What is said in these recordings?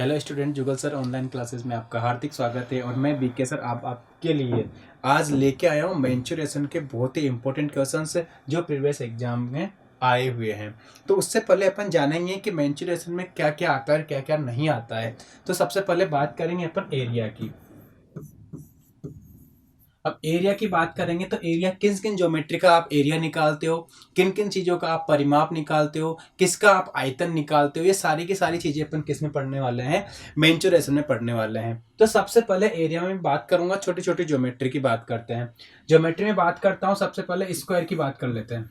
Hello student, जुगल sir online classes में आपका हार्दिक स्वागत है। और मैं बीके सर आपके लिए आज लेके आया हूँ मेंचुरेशन के बहुत ही इंपॉर्टेंट क्वेश्चंस जो प्रीवियस एग्जाम में आए हुए हैं। तो उससे पहले अपन जानेंगे कि मेंचुरेशन में क्या क्या आता है, क्या क्या नहीं आता है। तो सबसे पहले बात करेंगे अपन एरिया की। अब एरिया की बात करेंगे तो एरिया किन किन ज्योमेट्री का आप एरिया निकालते हो, किन किन चीज़ों का आप परिमाप निकालते हो, किसका आप आयतन निकालते हो, ये सारी की सारी चीज़ें अपन किस में पढ़ने वाले हैं, मेंचुरेशन में पढ़ने वाले हैं। तो सबसे पहले एरिया में बात करूंगा, छोटी छोटी ज्योमेट्री की बात करते हैं। ज्योमेट्री में बात करता हूँ, सबसे पहले स्क्वायर की बात कर लेते हैं।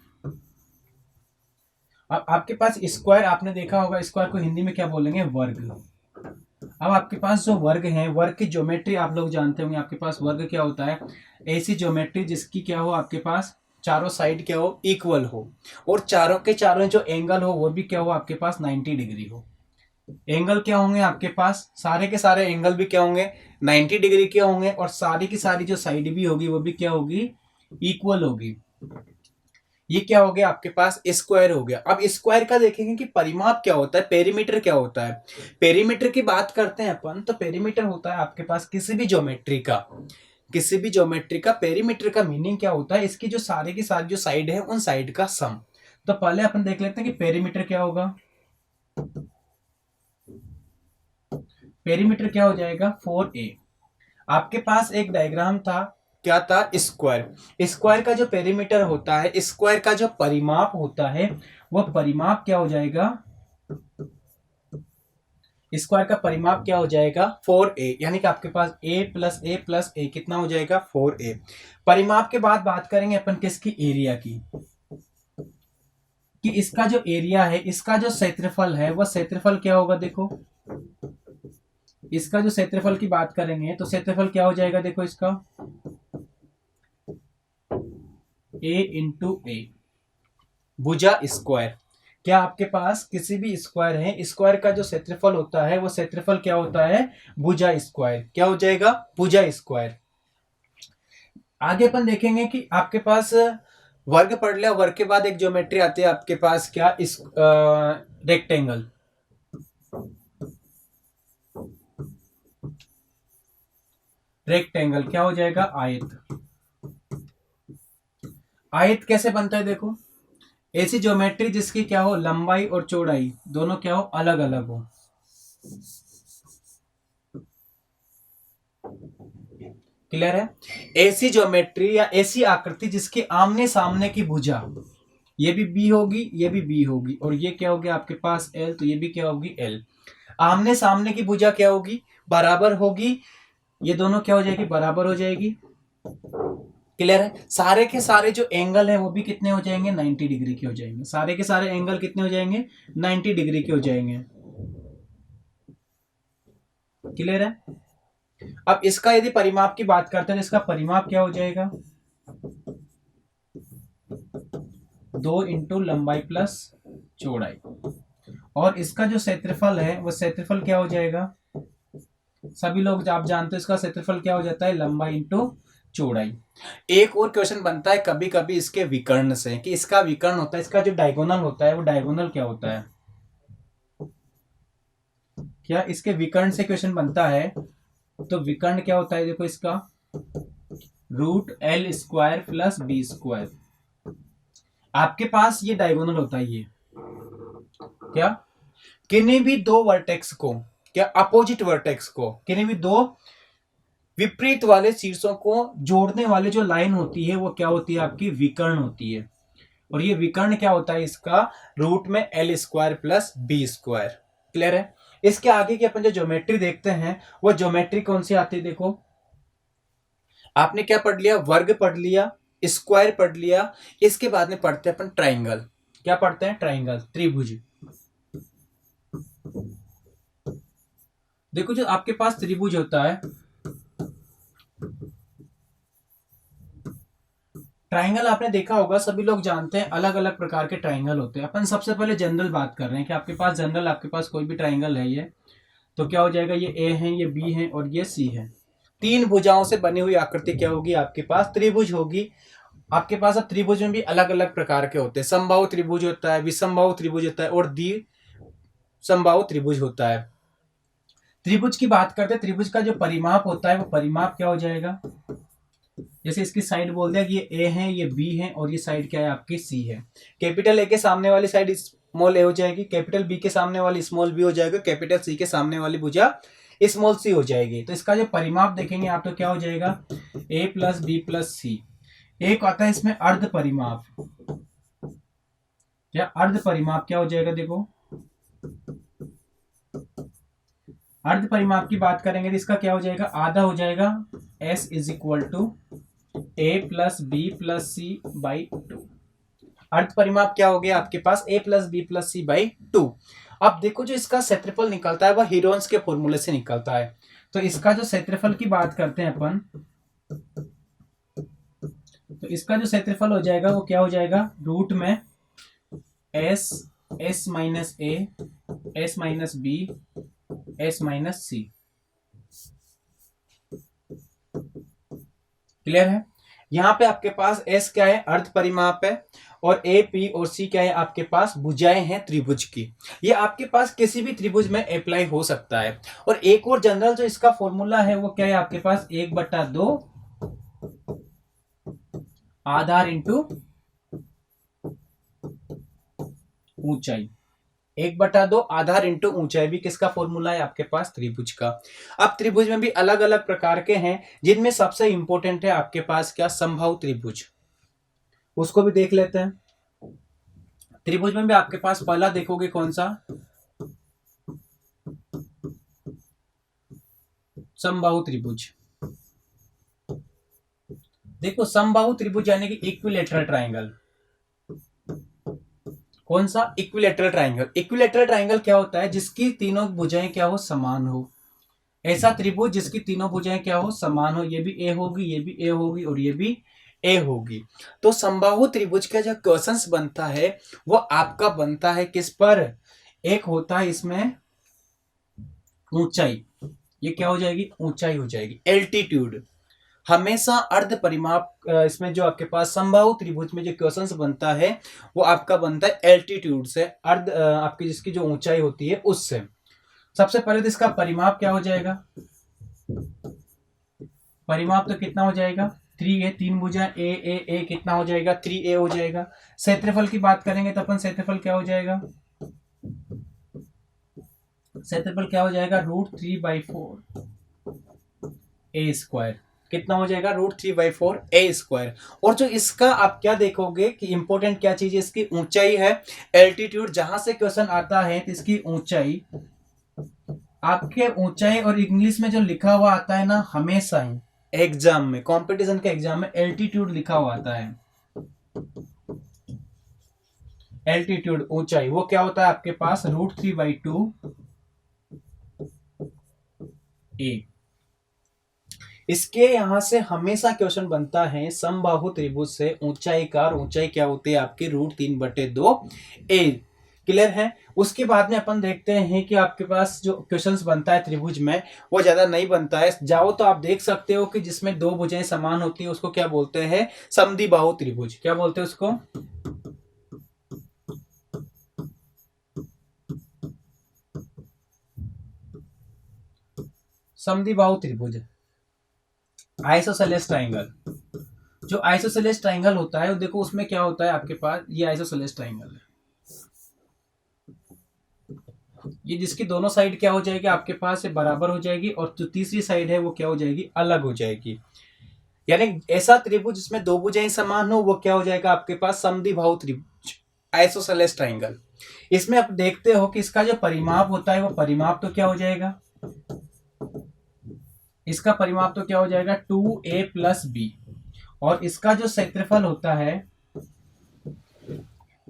अब आपके पास स्क्वायर, आपने देखा होगा स्क्वायर को हिंदी में क्या बोलेंगे, वर्ग। अब आपके पास जो वर्ग है, वर्ग की ज्योमेट्री आप लोग जानते होंगे। आपके पास वर्ग क्या होता है, ऐसी ज्योमेट्री जिसकी क्या हो, आपके पास चारों साइड क्या हो, इक्वल हो, और चारों के चारों जो एंगल हो वो भी क्या हो, आपके पास 90 डिग्री हो। एंगल क्या होंगे आपके पास, सारे के सारे एंगल भी क्या होंगे, 90 डिग्री के होंगे, और सारी की सारी जो साइड भी होगी वो भी क्या होगी, इक्वल होगी। ये क्या हो गया, आपके पास स्क्वायर हो गया। अब स्क्वायर का देखेंगे कि परिमाप क्या होता है, पेरीमीटर क्या होता है। पेरीमीटर की बात करते हैं अपन, तो पेरीमीटर होता है आपके पास किसी भी ज्योमेट्री का, किसी भी ज्योमेट्री का पेरीमीटर का मीनिंग क्या होता है, इसकी जो सारी की सारी जो साइड है उन साइड का सम। तो पहले अपन देख लेते हैं कि पेरीमीटर क्या होगा। पेरीमीटर क्या हो जाएगा, 4a। आपके पास एक डायग्राम था, क्या था, स्क्वायर। स्क्वायर का जो पेरीमीटर होता है, स्क्वायर का जो परिमाप होता है, वह परिमाप क्या हो जाएगा, स्क्वायर का परिमाप क्या हो जाएगा, 4a। यानी कि आपके पास a प्लस ए प्लस ए कितना हो जाएगा, 4a। परिमाप के बाद बात करेंगे अपन किसकी, एरिया की, कि इसका जो एरिया है, इसका जो क्षेत्रफल है, वह क्षेत्रफल क्या होगा। देखो इसका जो क्षेत्रफल की बात करेंगे तो क्षेत्रफल क्या हो जाएगा, देखो इसका a इंटू ए, भुजा स्क्वायर। क्या आपके पास किसी भी स्क्वायर है, स्क्वायर का जो क्षेत्रफल होता है वो क्षेत्रफल क्या होता है, भुजा स्क्वायर। क्या हो जाएगा, भुजा स्क्वायर। आगे अपन देखेंगे कि आपके पास वर्ग पढ़ लिया, वर्ग के बाद एक ज्योमेट्री आती है आपके पास, क्या, इस रेक्टेंगल। रेक्टेंगल क्या हो जाएगा, आयत। आयत कैसे बनता है, देखो ऐसी ज्योमेट्री जिसकी क्या हो, लंबाई और चौड़ाई दोनों क्या हो, अलग अलग हो। क्लियर है। ऐसी ज्योमेट्री या ऐसी आकृति जिसके आमने सामने की भुजा, ये भी बी होगी, ये भी बी होगी, और ये क्या होगी आपके पास एल, तो ये भी क्या होगी, एल। आमने सामने की भुजा क्या होगी, बराबर होगी। ये दोनों क्या हो जाएगी, बराबर हो जाएगी। क्लियर है। सारे के सारे जो एंगल है वो भी कितने हो जाएंगे, 90 डिग्री के हो जाएंगे। सारे के सारे एंगल कितने हो जाएंगे, 90 डिग्री के हो जाएंगे। क्लियर है। अब इसका यदि परिमाप की बात करते हैं तो इसका परिमाप क्या हो जाएगा, 2 इंटू लंबाई प्लस चौड़ाई। और इसका जो क्षेत्रफल है वो क्षेत्रफल क्या हो जाएगा, सभी लोग आप जानते हो इसका क्षेत्रफल क्या हो जाता है, लंबाई इंटू चौड़ाई। एक और क्वेश्चन बनता है कभी कभी इसके विकर्ण से, कि इसका विकर्ण होता है, इसका जो डायगोनल होता है वो डायगोनल क्या होता है। क्या इसके विकर्ण से क्वेश्चन बनता है, तो विकर्ण क्या होता है, देखो इसका root L square plus B square. आपके पास ये डायगोनल होता है, ये क्या, किन्हीं भी दो वर्टेक्स को, क्या अपोजिट वर्टेक्स को, किन्हीं भी दो विपरीत वाले शीर्षों को जोड़ने वाले जो लाइन होती है वो क्या होती है, आपकी विकर्ण होती है। और ये विकर्ण क्या होता है, इसका रूट में L square plus B square. Clear है। इसके आगे की अपन जो ज्योमेट्री देखते हैं वो ज्योमेट्री कौन सी आती है, देखो आपने क्या पढ़ लिया, वर्ग पढ़ लिया, स्क्वायर पढ़ लिया। इसके बाद में पढ़ते हैं अपन ट्राइंगल। क्या पढ़ते हैं, ट्राइंगल, त्रिभुज। देखो जो आपके पास त्रिभुज होता है, ट्राइंगल आपने देखा होगा, सभी लोग जानते हैं अलग अलग प्रकार के ट्राइंगल होते हैं। अपन सबसे पहले जनरल बात कर रहे हैं कि आपके पास जनरल, आपके पास कोई भी ट्राइंगल है ये, तो क्या हो जाएगा, ये ए है, ये बी है और ये सी है। तीन भुजाओं से बनी हुई आकृति क्या होगी, आपके पास त्रिभुज होगी। आपके पास अब त्रिभुज में भी अलग अलग प्रकार के होते हैं, समबाहु त्रिभुज होता है, विषमबाहु त्रिभुज होता है और द्विसमबाहु त्रिभुज होता है। त्रिभुज की बात करते हैं, त्रिभुज का जो परिमाप होता है वो परिमाप क्या हो जाएगा, जैसे इसकी साइड बोल दिया कि ये ए है, ये बी है, और ये साइड क्या है आपकी सी है। कैपिटल ए के सामने वाली साइड स्मॉल ए हो जाएगी, कैपिटल बी के सामने वाली स्मॉल बी हो जाएगा, कैपिटल सी के सामने वाली भुजा स्मॉल सी हो जाएगी। तो इसका जो परिमाप देखेंगे आप तो क्या हो जाएगा, ए प्लस बी प्लस सी। एक आता है इसमें अर्ध परिमाप, क्या अर्ध परिमाप क्या हो जाएगा, देखो अर्ध परिमाप की बात करेंगे तो इसका क्या हो जाएगा, आधा हो जाएगा s is equal to A plus B plus C by two. अर्ध परिमाप क्या हो गया आपके पास, a plus B plus C by two. अब देखो जो इसका क्षेत्रफल निकलता है वह हीरोन्स के फॉर्मूले से निकलता है। तो इसका जो क्षेत्रफल की बात करते हैं अपन, तो इसका जो क्षेत्रफल हो जाएगा वो क्या हो जाएगा, रूट में s minus A, s minus B, s minus C. Clear है। यहां पे आपके पास s क्या है, अर्ध परिमाप है, और a p और c क्या है आपके पास, भुजाएं हैं त्रिभुज की। ये आपके पास किसी भी त्रिभुज में अप्लाई हो सकता है। और एक और जनरल जो इसका फॉर्मूला है वो क्या है आपके पास, 1/2 आधार इंटू ऊंचाई। 1/2 आधार इंटू ऊंचाई भी किसका फॉर्मूला है आपके पास, त्रिभुज का। अब त्रिभुज में भी अलग अलग प्रकार के हैं, जिनमें सबसे इंपॉर्टेंट है आपके पास क्या, समबाहु त्रिभुज। उसको भी देख लेते हैं। त्रिभुज में भी आपके पास पहला देखोगे कौन सा, समबाहु त्रिभुज। देखो समबाहु त्रिभुज यानी कि इक्विलेटरल ट्रायंगल। कौन सा, इक्विलेटरल ट्रायंगल। इक्विलेटरल ट्रायंगल क्या होता है, जिसकी तीनों भुजाएं क्या हो, समान हो। ऐसा त्रिभुज जिसकी तीनों भुजाएं क्या हो, समान हो। ये भी ए होगी, ये भी ए होगी, और ये भी ए होगी। तो समबाहु त्रिभुज का जो क्वेश्चंस बनता है वो आपका बनता है किस पर, एक होता है इसमें ऊंचाई। ये क्या हो जाएगी, ऊंचाई हो जाएगी, एल्टीट्यूड। हमेशा अर्ध परिमाप इसमें जो आपके पास समबाहु त्रिभुज में जो क्वेश्चंस बनता है वो आपका बनता है एल्टीट्यूड से, अर्ध आपकी जिसकी जो ऊंचाई होती है उससे। सबसे पहले तो इसका परिमाप क्या हो जाएगा, परिमाप तो कितना हो जाएगा, 3a, तीन भुजा ए ए ए कितना हो जाएगा, 3a हो जाएगा। क्षेत्रफल की बात करेंगे तो अपन क्षेत्रफल क्या हो जाएगा, क्षेत्रफल क्या हो जाएगा, √3/4 a स्क्वायर। कितना हो जाएगा, √3/4 a स्क्वायर। और जो इसका आप क्या देखोगे कि इंपॉर्टेंट क्या चीज है, इसकी ऊंचाई है, एल्टीट्यूड। जहां से क्वेश्चन आता है तो इसकी ऊंचाई, आपके ऊंचाई और इंग्लिश में जो लिखा हुआ आता है ना, हमेशा ही एग्जाम में, कंपटीशन के एग्जाम में एल्टीट्यूड लिखा हुआ आता है। एल्टीट्यूड ऊंचाई वो क्या होता है आपके पास, √3/2 a। इसके यहां से हमेशा क्वेश्चन बनता है समबाहु त्रिभुज से ऊंचाई का, और ऊंचाई क्या होती है आपकी, √3/2 a। क्लियर है। उसके बाद में अपन देखते हैं कि आपके पास जो क्वेश्चंस बनता है त्रिभुज में वो ज्यादा नहीं बनता है। जाओ तो आप देख सकते हो कि जिसमें दो भुजाएं समान होती है उसको क्या बोलते हैं, समद्विबाहु त्रिभुज। क्या बोलते हैं उसको, समद्विबाहु त्रिभुज। आइसोसेलेस ट्रायंगल, जो आइसोसेलेस ट्रायंगल होता है देखो उसमें क्या होता है आपके पास, ये आइसोसेलेस ट्रायंगल है। ये जिसकी दोनों साइड क्या हो जाएगी आपके पास, ये बराबर हो जाएगी, और जो तीसरी साइड है वो क्या हो जाएगी, अलग हो जाएगी। यानी ऐसा त्रिभुज जिसमें दो भुजाएं समान हो वो क्या हो जाएगा आपके पास, समद्विबाहु त्रिभुज, आइसोसेलेस ट्रायंगल। इसमें आप देखते हो कि इसका जो परिमाप होता है वो परिमाप तो क्या हो जाएगा, इसका परिमाप तो क्या हो जाएगा 2a + b। और इसका जो क्षेत्रफल होता है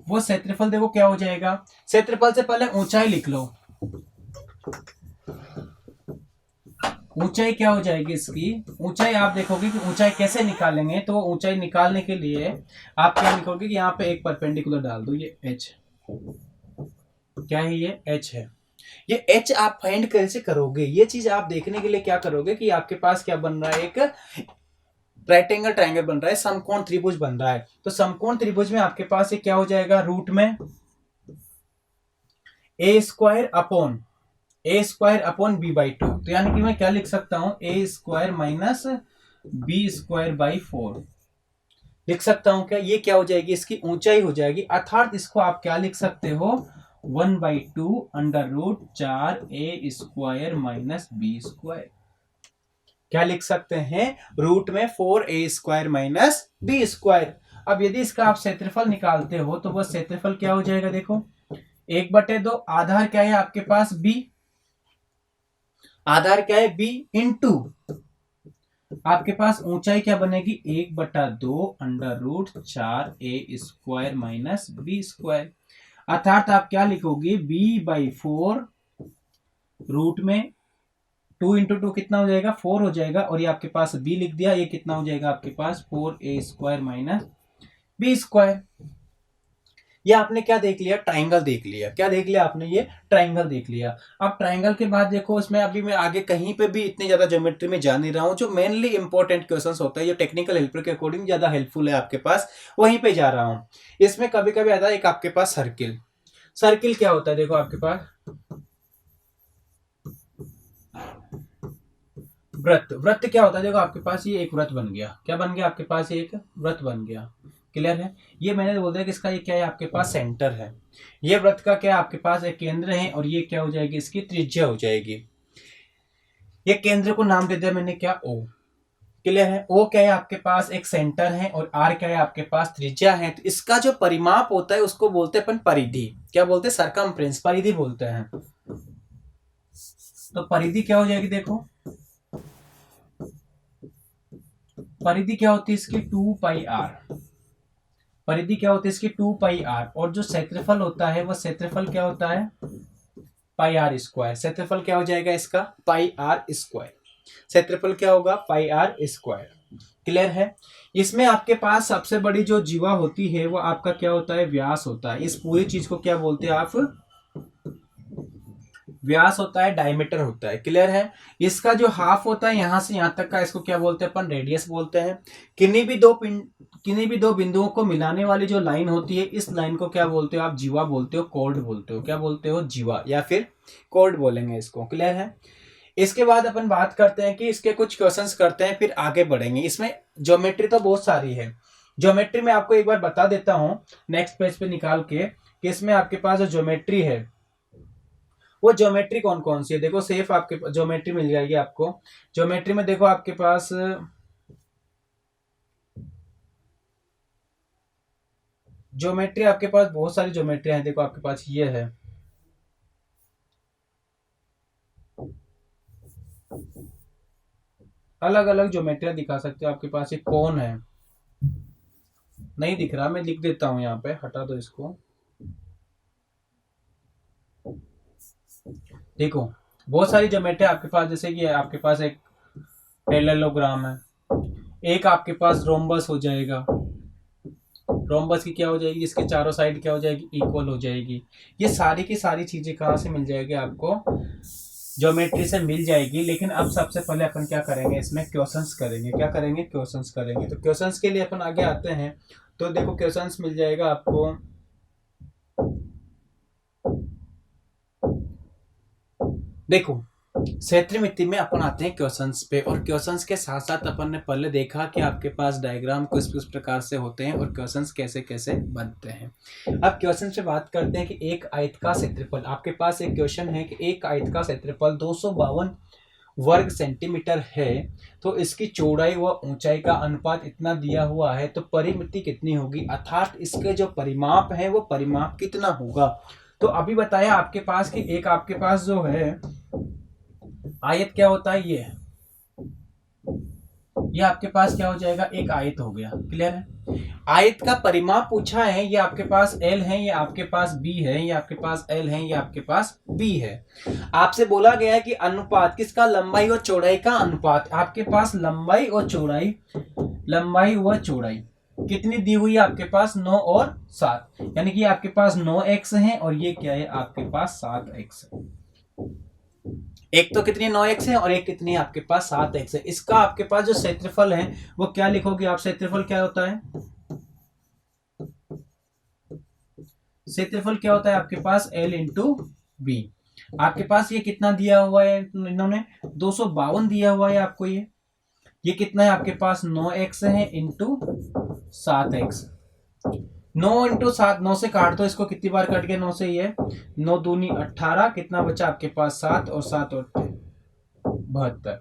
वो क्षेत्रफल देखो क्या हो जाएगा, क्षेत्रफल से पहले ऊंचाई लिख लो। ऊंचाई क्या हो जाएगी इसकी, ऊंचाई आप देखोगे कि ऊंचाई कैसे निकालेंगे, तो ऊंचाई निकालने के लिए आप क्या लिखोगे कि यहाँ पे एक परपेंडिकुलर डाल दो, ये h क्या है, ये h है। ये h आप फाइंड कैसे करोगे, ये चीज आप देखने के लिए क्या करोगे कि आपके पास क्या बन रहा है, एक राइट एंगल ट्रायंगल बन रहा है, समकोण त्रिभुज बन रहा है। तो समकोण त्रिभुज में आपके पास ये क्या हो जाएगा, रूट में a² upon A square upon B by two. तो यानी कि मैं क्या लिख सकता हूं, A square minus B square by 4 लिख सकता हूं। क्या ये क्या हो जाएगी, इसकी ऊंचाई हो जाएगी, अर्थात इसको आप क्या लिख सकते हो, 1/2 under root 4a² minus B square. क्या लिख सकते हैं, रूट में 4a² माइनस बी स्क्वायर। अब यदि इसका आप क्षेत्रफल निकालते हो तो वह क्षेत्रफल क्या हो जाएगा, देखो 1/2, आधार क्या है आपके पास बी, आधार क्या है बी, इंटू आपके पास ऊंचाई क्या बनेगी, 1/2 under root 4a² minus B square. अर्थात आप क्या लिखोगे, b/4 रूट में 2 इंटू 2 कितना हो जाएगा, 4 हो जाएगा, और ये आपके पास b लिख दिया, ये कितना हो जाएगा आपके पास 4a² माइनस बी स्क्वायर। ये आपने क्या देख लिया, ट्राइंगल देख लिया। क्या देख लिया आपने, ये ट्राइंगल देख लिया। अब ट्राइंगल के बाद देखो, इसमें अभी मैं आगे कहीं पे भी इतनी ज्यादा ज्योमेट्री में जा नहीं रहा हूं। जो मेनली इंपॉर्टेंट क्वेश्चंस होता है, जो टेक्निकल हेल्पर के अकॉर्डिंग ज्यादा हेल्पफुल है आपके पास, वहीं पे जा रहा हूं। इसमें कभी कभी आता है एक आपके पास सर्किल। सर्किल क्या होता है, देखो आपके पास वृत्त। वृत्त क्या होता है, देखो आपके पास ये एक वृत्त बन गया, क्या बन गया आपके पास, ये एक वृत्त बन गया। क्लियर है। ये मैंने बोल दिया कि इसका ये क्या है, आपके पास सेंटर है। ये वृत्त का क्या है, आपके पास एक केंद्र है, और ये क्या हो जाएगी, इसकी त्रिज्या हो जाएगी। ये केंद्र को नाम दे दिया मैंने क्या, ओ। क्लियर है। ओ क्या है, आपके पास एक सेंटर है, और आर क्या है, आपके पास त्रिज्या है। तो इसका जो परिमाप होता है उसको बोलते हैं अपन परिधि। क्या बोलते हैं, सरकमफ्रेंस, परिधि बोलते हैं। तो परिधि क्या हो जाएगी, देखो परिधि क्या होती है इसकी, 2πr। परिधि क्या होती है इसकी, 2πr। और जो क्षेत्रफल होता है वह क्षेत्रफल क्या होता है, πr²। क्षेत्रफल क्या हो जाएगा इसका, πr²। क्षेत्रफल क्या होगा, πr²। क्लियर है। इसमें आपके पास सबसे बड़ी जो जीवा होती है वो आपका क्या होता है, व्यास होता है। इस पूरी चीज को क्या बोलते हैं आप, व्यास होता है, डायमीटर होता है। क्लियर है। इसका जो हाफ होता है यहां से यहां तक का, इसको क्या बोलते हैं अपन, रेडियस बोलते हैं। किन्हीं भी दो बिंदुओं को मिलाने वाली जो लाइन होती है, इस लाइन को क्या बोलते हो आप, जीवा बोलते हो, कॉर्ड बोलते हो। क्या बोलते हो, जीवा या फिर कॉर्ड बोलेंगे इसको। क्लियर है। इसके बाद अपन बात करते हैं कि इसके कुछ क्वेश्चंस करते हैं, फिर आगे बढ़ेंगे। इसमें ज्योमेट्री तो बहुत सारी है। ज्योमेट्री में आपको एक बार बता देता हूं नेक्स्ट पेज पे निकाल के, कि इसमें आपके पास जो ज्योमेट्री है वो ज्योमेट्री कौन कौन सी है। देखो सेफ आपके ज्योमेट्री मिल जाएगी आपको। ज्योमेट्री में देखो आपके पास ज्योमेट्री, आपके पास बहुत सारी ज्योमेट्री है। देखो आपके पास ये है, अलग अलग ज्योमेट्रिया दिखा सकते हो। आपके पास एक कौन है, नहीं दिख रहा, मैं लिख देता हूं यहाँ पे, हटा दो इसको। देखो बहुत सारी ज्योमेट्री आपके पास, जैसे कि आपके पास एक पैरेललोग्राम है, एक आपके पास रोम्बस हो जाएगा। रोम्बस की क्या हो जाएगी, इसके चारों साइड क्या हो जाएगी, इक्वल हो जाएगी। ये सारी की सारी चीजें कहाँ से मिल जाएगी आपको, ज्योमेट्री से मिल जाएगी। लेकिन अब सबसे पहले अपन क्या करेंगे, इसमें क्वेश्चंस करेंगे। क्या करेंगे, क्वेश्चंस करेंगे। तो क्वेश्चंस के लिए अपन आगे आते हैं। तो देखो क्वेश्चंस मिल जाएगा आपको, देखो क्षेत्रमिति में अपन आते हैं क्वेश्चंस पे, और क्वेश्चंस के साथ साथ अपन ने पहले देखा कि आपके पास डायग्राम किस प्रकार से होते हैं और क्वेश्चंस कैसे कैसे बनते हैं। अब क्वेश्चन पे बात करते हैं कि एक आयत का क्षेत्रफल, आपके पास एक क्वेश्चन है कि एक आयत का क्षेत्रफल 252 वर्ग सेंटीमीटर है, तो इसकी चौड़ाई व ऊंचाई का अनुपात इतना दिया हुआ है, तो परिमिति कितनी होगी, अर्थात इसके जो परिमाप है वो परिमाप कितना होगा। तो अभी बताया आपके पास कि एक आपके पास जो है आयत क्या होता है, ये आपके पास क्या हो जाएगा, एक आयत हो गया। क्लियर है। आयत का परिमाप पूछा है, ये आपके पास L है, ये आपके पास B है, ये आपके पास L है, ये आपके पास B है। आपसे बोला गया है कि अनुपात किसका, लंबाई और चौड़ाई का अनुपात। आपके पास लंबाई और चौड़ाई, लंबाई व चौड़ाई कितनी दी हुई है आपके पास, 9 और 7, यानी कि आपके पास 9x है, और ये क्या है आपके पास 7x है। एक तो कितनी 9x है और एक कितनी आपके पास 7x है। इसका आपके पास जो क्षेत्रफल है वो क्या लिखोगे आप, क्षेत्रफल क्या होता है, क्षेत्रफल क्या होता है आपके पास L इंटू बी। आपके पास ये कितना दिया हुआ है, इन्होंने 252 दिया हुआ है आपको। ये कितना है आपके पास, 9x है इंटू 7x। 9 इंटू 7, 9 से काट दो इसको, कितनी बार कट गया 9 से, ये 9 दूनी 18, कितना बचा आपके पास 7, और 7 और 72,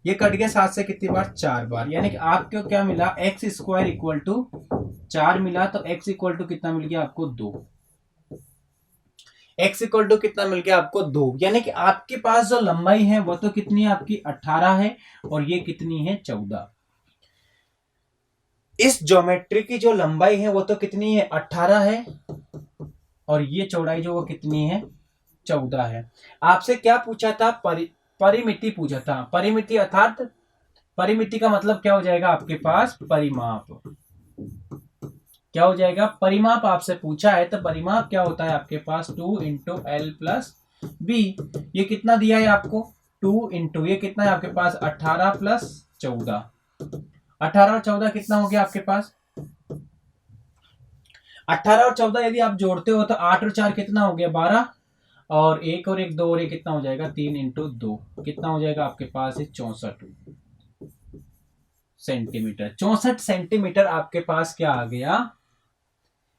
ये कट गया 7 से कितनी बार, 4 बार। यानी कि आपको क्या मिला, एक्स स्क्वायर इक्वल टू 4 मिला। तो x इक्वल टू कितना मिल गया आपको, 2। x इक्वल टू कितना मिल गया आपको, 2। यानी कि आपके पास जो लंबाई है वो तो कितनी है आपकी, 18 है, और ये कितनी है, 14। इस ज्योमेट्री की जो लंबाई है वो तो कितनी है, 18 है, और ये चौड़ाई जो वो कितनी है, 14 है। आपसे क्या पूछा था, परिमिति पूछा था। परिमिति अर्थात, परिमिति का मतलब क्या हो जाएगा आपके पास, परिमाप। क्या हो जाएगा, परिमाप आपसे पूछा है। तो परिमाप क्या होता है आपके पास, 2 इंटू एल प्लस बी। ये कितना दिया है आपको, 2 इंटू, ये कितना है आपके पास, 18 प्लस 14। 18 और 14 कितना हो गया आपके पास, 18 और 14 यदि आप जोड़ते हो तो 8 और 4 कितना हो गया, 12, और 1 और 1 2 और 1 कितना हो जाएगा, 3 इंटू 2 कितना हो जाएगा आपके पास, 64 सेंटीमीटर। 64 सेंटीमीटर आपके पास क्या आ गया,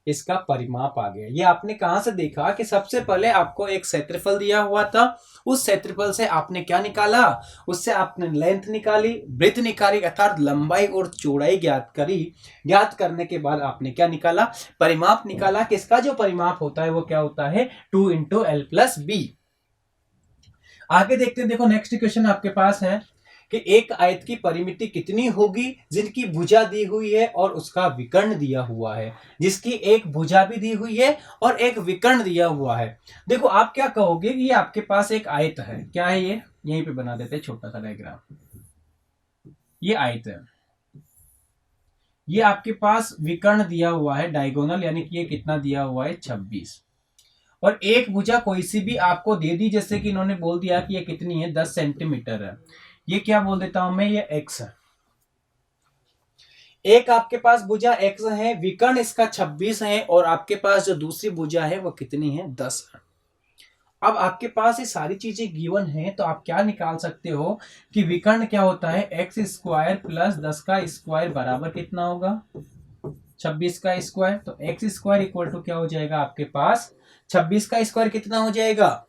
इसका परिमाप आ गया। ये आपने कहां से देखा कि सबसे पहले आपको एक क्षेत्रफल दिया हुआ था, उस क्षेत्रफल से आपने क्या निकाला, उससे आपने लेंथ निकाली, ब्रेथ निकाली, अर्थात लंबाई और चौड़ाई ज्ञात करी। ज्ञात करने के बाद आपने क्या निकाला, परिमाप निकाला। कि इसका जो परिमाप होता है वो क्या होता है, 2 इंटू एल प्लस बी। आगे देखते हैं, देखो नेक्स्ट क्वेश्चन आपके पास है कि एक आयत की परिमिति कितनी होगी जिनकी भुजा दी हुई है और उसका विकर्ण दिया हुआ है। जिसकी एक भुजा भी दी हुई है और एक विकर्ण दिया हुआ है। देखो आप क्या कहोगे कि ये आपके पास एक आयत है, क्या है ये, यहीं पे बना देते हैं छोटा सा डायग्राम। ये आयत है, ये आपके पास विकर्ण दिया हुआ है डायगोनल, यानी कि ये कितना दिया हुआ है, 26। और एक भुजा कोई सी भी आपको दे दी, जैसे कि इन्होंने बोल दिया कि ये कितनी है, 10 सेंटीमीटर है। ये क्या बोल देता हूं मैं, ये x है। एक आपके पास भुजा x है, विकर्ण इसका 26 है, और आपके पास जो दूसरी भुजा है वो कितनी है, 10 है। अब आपके पास ये सारी चीजें गिवन है, तो आप क्या निकाल सकते हो कि विकर्ण क्या होता है, एक्स स्क्वायर प्लस 10 का स्क्वायर बराबर कितना होगा, 26 का स्क्वायर। तो एक्स स्क्वायर इक्वल टू क्या हो जाएगा आपके पास, 26 का स्क्वायर कितना हो जाएगा,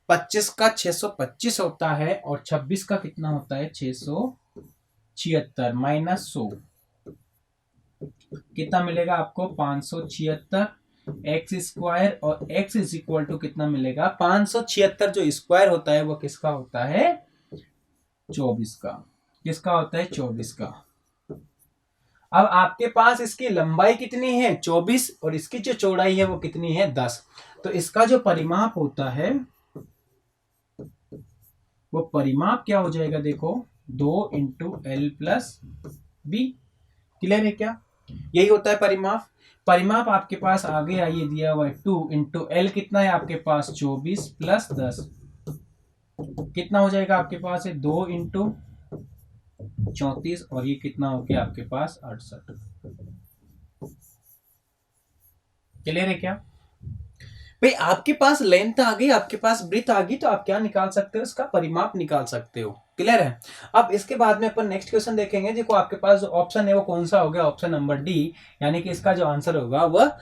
25 का 625 होता है, और 26 का कितना होता है, 676 माइनस 100 कितना मिलेगा आपको, 576 एक्स स्क्वायर, और एक्स इज इक्वल टू कितना मिलेगा, 576 जो स्क्वायर होता है वो किसका होता है, 24 का। किसका होता है, 24 का। अब आपके पास इसकी लंबाई कितनी है, 24, और इसकी जो चौड़ाई है वो कितनी है, 10। तो इसका जो परिमाप होता है वो परिमाप क्या हो जाएगा, देखो 2 into L plus B. Clear है क्या, यही होता है परिमाप। परिमाप आपके पास आ गया, ये दिया हुआ है 2 इंटू एल, कितना है आपके पास, 24 प्लस 10 कितना हो जाएगा आपके पास है, 2 इंटू 34, और ये कितना हो गया आपके पास, 68। क्लियर है क्या भाई, आपके पास लेंथ आ गई, आपके पास ब्रीथ आ गई, तो आप क्या निकाल सकते हो, इसका परिमाप निकाल सकते हो। क्लियर है। अब इसके बाद में अपन नेक्स्ट क्वेश्चन देखेंगे। देखो आपके पास जो ऑप्शन है वो कौन सा हो गया, ऑप्शन नंबर डी, यानी कि इसका जो आंसर होगा वह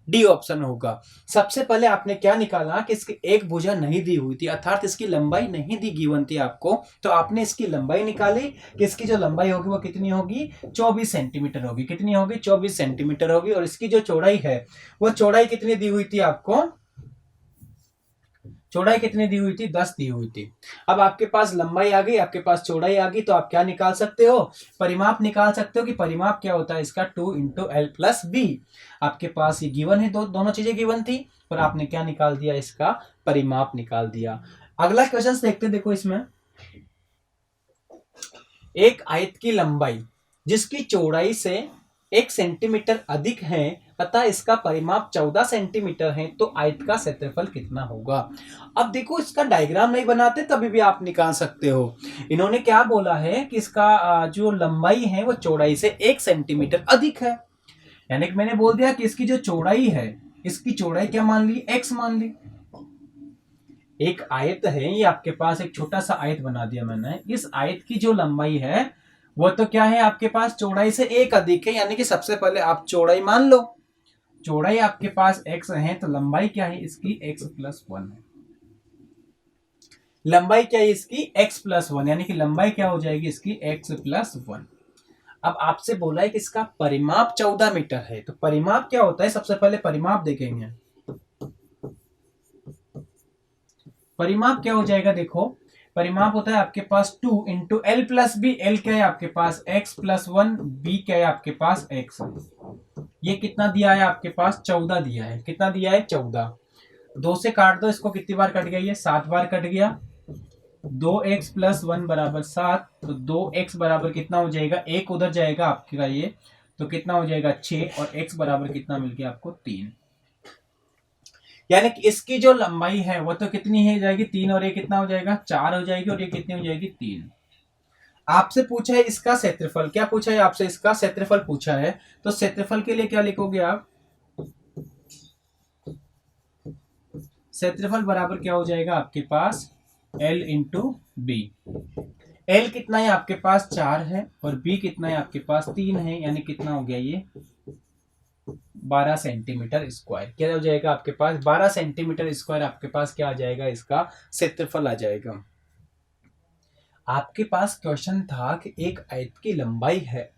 डी ऑप्शन होगा। सबसे पहले आपने क्या निकाला कि इसकी एक भुजा नहीं दी हुई थी, अर्थात इसकी लंबाई नहीं दी गिवन थी आपको, तो आपने इसकी लंबाई निकाली कि इसकी जो लंबाई होगी वो कितनी होगी, 24 सेंटीमीटर होगी। कितनी होगी, 24 सेंटीमीटर होगी। और इसकी जो चौड़ाई है वो चौड़ाई कितनी दी हुई थी आपको, चौड़ाई कितनी दी हुई थी, 10 दी हुई थी। अब आपके पास लंबाई आ गई, आपके पास चौड़ाई आ गई, तो आप क्या निकाल सकते हो, परिमाप निकाल सकते हो। कि परिमाप क्या होता है इसका, 2 इंटू एल प्लस बी। आपके पास ये गिवन है, दोनों चीजें गिवन थी, और आपने क्या निकाल दिया, इसका परिमाप निकाल दिया। अगला क्वेश्चन देखते देखो, इसमें एक आयत की लंबाई जिसकी चौड़ाई से 1 सेंटीमीटर अधिक है तथा इसका परिमाप 14 सेंटीमीटर है, तो आयत का क्षेत्रफल कितना होगा। अब देखो इसका डायग्राम नहीं बनाते तभी भी आप निकाल सकते हो। इन्होंने क्या बोला है कि इसका जो लंबाई है वो चौड़ाई से 1 सेंटीमीटर अधिक है, यानी कि मैंने बोल दिया कि इसकी जो चौड़ाई है, इसकी चौड़ाई क्या मान ली, x मान ली। एक आयत है, ये आपके पास एक छोटा सा आयत बना दिया मैंने। इस आयत की जो लंबाई है वो तो क्या है आपके पास चौड़ाई से एक अधिक है, यानी कि सबसे पहले आप चौड़ाई मान लो। चौड़ाई आपके पास x है तो लंबाई क्या है इसकी x+1 है। लंबाई क्या है इसकी x+1, यानी कि लंबाई क्या हो जाएगी इसकी x+1। अब आपसे बोला है कि इसका परिमाप 14 मीटर है, तो परिमाप क्या होता है, सबसे पहले परिमाप देखेंगे। परिमाप क्या हो जाएगा, देखो परिमाप होता है आपके पास 2 into L plus B. L क्या है आपके पास x+1, बी क्या है आपके पास x। ये कितना दिया है आपके पास 14 दिया है। कितना दिया है 14। 2 से काट दो इसको, कितनी बार कट गया, ये 7 बार कट गया। 2x+1 बराबर 7, तो 2x बराबर कितना हो जाएगा, एक उधर जाएगा आपका ये, तो कितना हो जाएगा 6, और x बराबर कितना मिल गया आपको 3। यानी कि इसकी जो लंबाई है वो तो कितनी है जाएगी 3, और ये कितना हो जाएगा 4 हो जाएगी, और ये कितनी हो जाएगी 3। आपसे पूछा है इसका क्षेत्रफल, क्या पूछा है आपसे, इसका क्षेत्रफल पूछा है। तो क्षेत्रफल के लिए क्या लिखोगे आप, क्षेत्रफल बराबर क्या हो जाएगा आपके पास L इंटू बी। L कितना है आपके पास 4 है, और B कितना है आपके पास 3 है, यानी कितना हो गया ये 12 सेंटीमीटर स्क्वायर। क्या हो जाएगा आपके पास 12 सेंटीमीटर स्क्वायर आपके पास क्या आ जाएगा, इसका क्षेत्रफल आ जाएगा। आपके पास क्वेश्चन था कि एक आयत की लंबाई है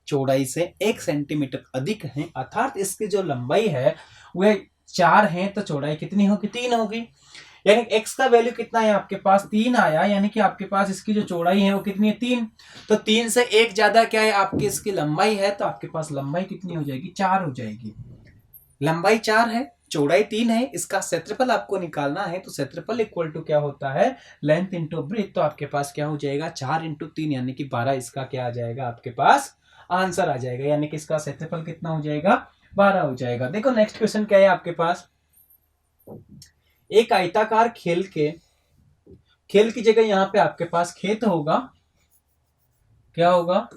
चौड़ाई से 1 सेंटीमीटर अधिक है, अर्थात इसकी जो लंबाई है वह 4 है, तो चौड़ाई कितनी होगी 3 होगी। यानी x का वैल्यू कितना है आपके पास 3 आया, यानी कि आपके पास इसकी जो चौड़ाई है वो कितनी है 3। तो 3 से 1 ज्यादा क्या है आपकी इसकी लंबाई है, तो आपके पास लंबाई कितनी हो जाएगी 4 हो जाएगी। लंबाई 4 है, चौड़ाई 3 है, इसका क्षेत्रफल आपको निकालना है। तो क्षेत्रफल इक्वल टू क्या होता है, लेंथ इंटू ब्रेथ। तो आपके पास क्या हो जाएगा 4 इंटू 3 यानी कि 12, इसका क्या आ जाएगा आपके पास आंसर आ जाएगा, यानी कि इसका क्षेत्रफल कितना हो जाएगा 12 हो जाएगा। देखो नेक्स्ट क्वेश्चन क्या है आपके पास, एक आयताकार खेल की जगह यहां पे आपके पास खेत होगा। क्या होगा,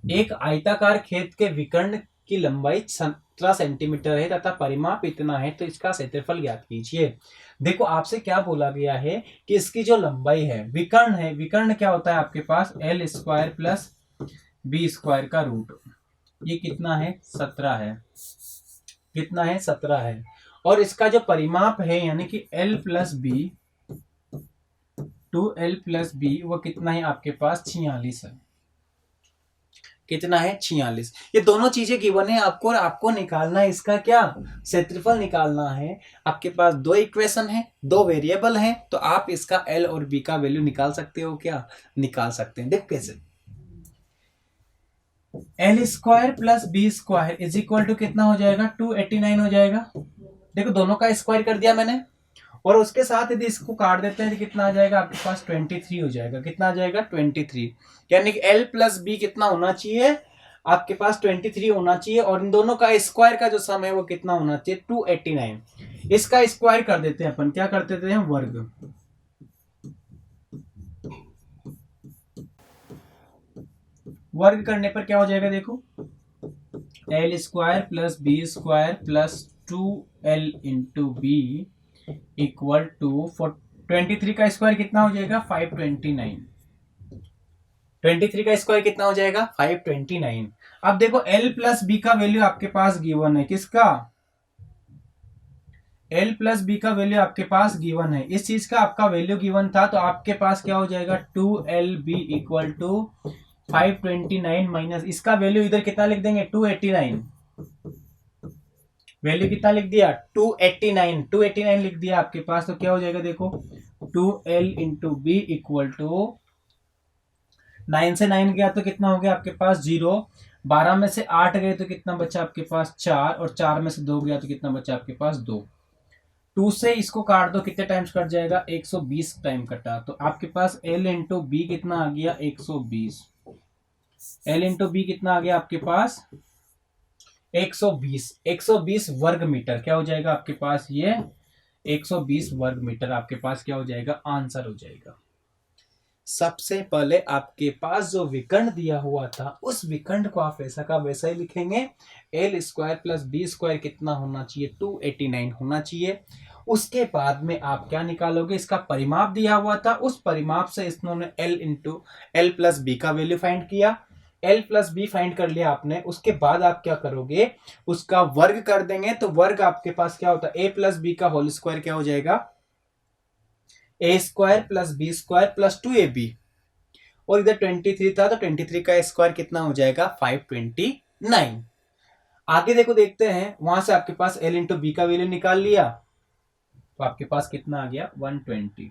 एक आयताकार खेत के विकर्ण की लंबाई 17 सेंटीमीटर है तथा परिमाप इतना है, तो इसका क्षेत्रफल ज्ञात कीजिए। देखो आपसे क्या बोला गया है कि इसकी जो लंबाई है, विकर्ण है, विकर्ण क्या होता है आपके पास L square plus B square का रूट। ये कितना है 17 है, कितना है 17 है। और इसका जो परिमाप है यानी कि L plus B, 2L plus B, वो कितना है आपके पास 46 है। कितना है 46। ये दोनों चीजें गिवन है आपको, और आपको निकालना है इसका क्या क्षेत्रफल निकालना है। आपके पास 2 इक्वेशन है, 2 वेरिएबल है, तो आप इसका L और B का वैल्यू निकाल सकते हो। क्या निकाल सकते हैं, देख कैसे, L square plus B square is equal to कितना हो जाएगा 289 हो जाएगा। देखो दोनों का स्क्वायर कर दिया मैंने, और उसके साथ यदि इसको काट देते हैं तो कितना आ जाएगा आपके पास 23 हो जाएगा। कितना आ जाएगा 23, यानी कि L प्लस बी कितना होना चाहिए आपके पास 23 होना चाहिए, और इन दोनों का स्क्वायर का जो सम है वो कितना होना चाहिए 289। इसका स्क्वायर कर देते हैं अपन, क्या कर देते हैं वर्ग। वर्ग करने पर क्या हो जाएगा देखो, L square plus B square plus 2L into B equal to 23 का स्क्वायर कितना हो जाएगा 529। 23 का स्क्वायर कितना हो जाएगा 529। अब देखो L प्लस बी का वैल्यू आपके पास गिवन है, किसका L प्लस बी का वैल्यू आपके पास गिवन है। इस चीज का आपका वैल्यू गिवन था, तो आपके पास क्या हो जाएगा 2LB इक्वल टू 529 माइनस इसका वैल्यू इधर कितना लिख देंगे 289। वैल्यू कितना लिख दिया 289 लिख दिया आपके पास, तो क्या हो जाएगा देखो 2L into B equal to 9 से 9 गया तो कितना हो गया आपके पास 0, 12 में से 8 गए तो कितना बचा आपके पास 4, और 4 में से 2 गया तो कितना बचा आपके पास 2। 2 से इसको काट दो, कितने टाइम्स कट जाएगा 120 टाइम कटा, तो आपके पास L इंटू बी कितना आ गया 120। L इंटू बी कितना आ गया आपके पास 120 वर्ग मीटर। क्या हो जाएगा आपके पास ये 120 वर्ग मीटर आपके पास क्या हो जाएगा आंसर हो जाएगा। सबसे पहले आपके पास जो विकर्ण दिया हुआ था उस विकर्ण को आप वैसा का वैसा ही लिखेंगे। L square plus B square कितना होना चाहिए 289 होना चाहिए, उसके बाद में आप क्या निकालोगे, इसका परिमाप दिया हुआ था, उस परिमाप से इन्होंने L प्लस बी का वैल्यू फाइंड किया। L प्लस बी फाइंड कर लिया आपने, उसके बाद आप क्या करोगे, उसका वर्ग कर देंगे। तो वर्ग आपके पास क्या होता है, a प्लस बी का होल स्क्वायर क्या हो जाएगा, a square plus B square plus 2ab, और इधर 23 था तो 23 का स्क्वायर कितना हो जाएगा 529। आगे देखो, देखते हैं, वहां से आपके पास L इंटू बी का वैल्यू निकाल लिया तो आपके पास कितना आ गया 120।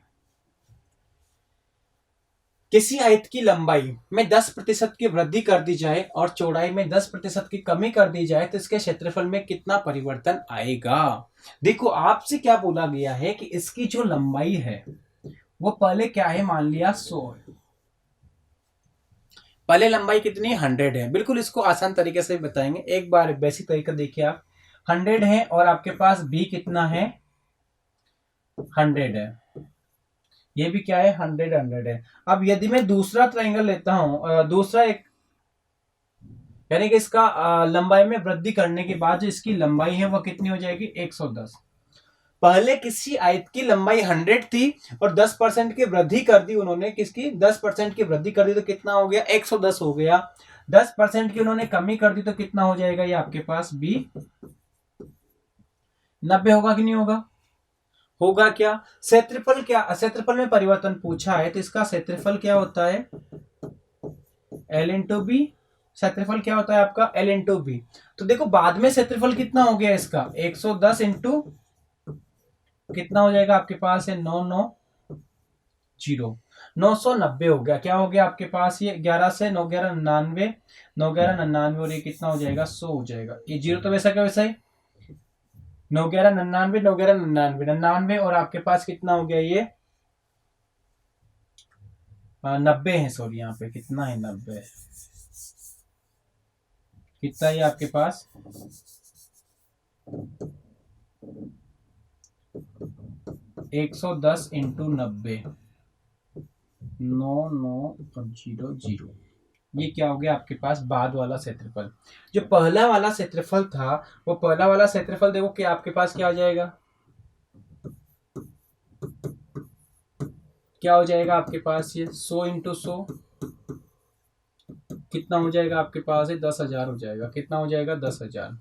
किसी आयत की लंबाई में 10% की वृद्धि कर दी जाए और चौड़ाई में 10% की कमी कर दी जाए तो इसके क्षेत्रफल में कितना परिवर्तन आएगा। देखो, आपसे क्या बोला गया है कि इसकी जो लंबाई है वो पहले क्या है, मान लिया 100 है, पहले लंबाई कितनी 100 है। बिल्कुल इसको आसान तरीके से बताएंगे, एक बार बेसिक तरीका देखिए आप। 100 है और आपके पास बी कितना है 100 है, ये भी क्या है 100 है। अब यदि मैं दूसरा ट्रायंगल लेता हूं, दूसरा एक, यानी कि इसका लंबाई में वृद्धि करने के बाद जो इसकी लंबाई है वो कितनी हो जाएगी 110। पहले किसी आयत की लंबाई 100 थी और 10% की वृद्धि कर दी उन्होंने, किसकी 10% की वृद्धि कर दी तो कितना हो गया 110 हो गया। 10% की उन्होंने कमी कर दी तो कितना हो जाएगा ये आपके पास बी 90 होगा कि नहीं होगा, होगा क्या। क्षेत्रफल, क्या क्षेत्रफल में परिवर्तन पूछा है तो इसका क्षेत्रफल क्या होता है L इंटू बी, क्षेत्रफल क्या होता है आपका L इंटू बी। तो देखो बाद में क्षेत्रफल कितना हो गया इसका 110 इंटू कितना हो जाएगा आपके पास है 990 हो गया। क्या हो गया आपके पास ये 11 से 9 11 99, 9 11 99 और ये कितना हो जाएगा 100 हो जाएगा। ये जीरो तो वैसा क्या वैसा ही 9 11 99, 9 11 99 99 और आपके पास कितना हो गया ये 90 है, सॉरी यहाँ पे कितना है 90 है, कितना है आपके पास 110 इंटू 90 9900। ये क्या हो गया आपके पास बाद वाला क्षेत्रफल। जो पहला वाला क्षेत्रफल था वो पहला वाला क्षेत्रफल देखो कि आपके पास क्या हो जाएगा, क्या हो जाएगा आपके पास ये 100 इंटू 100 कितना हो जाएगा आपके पास है 10,000 हो जाएगा। कितना हो जाएगा 10,000।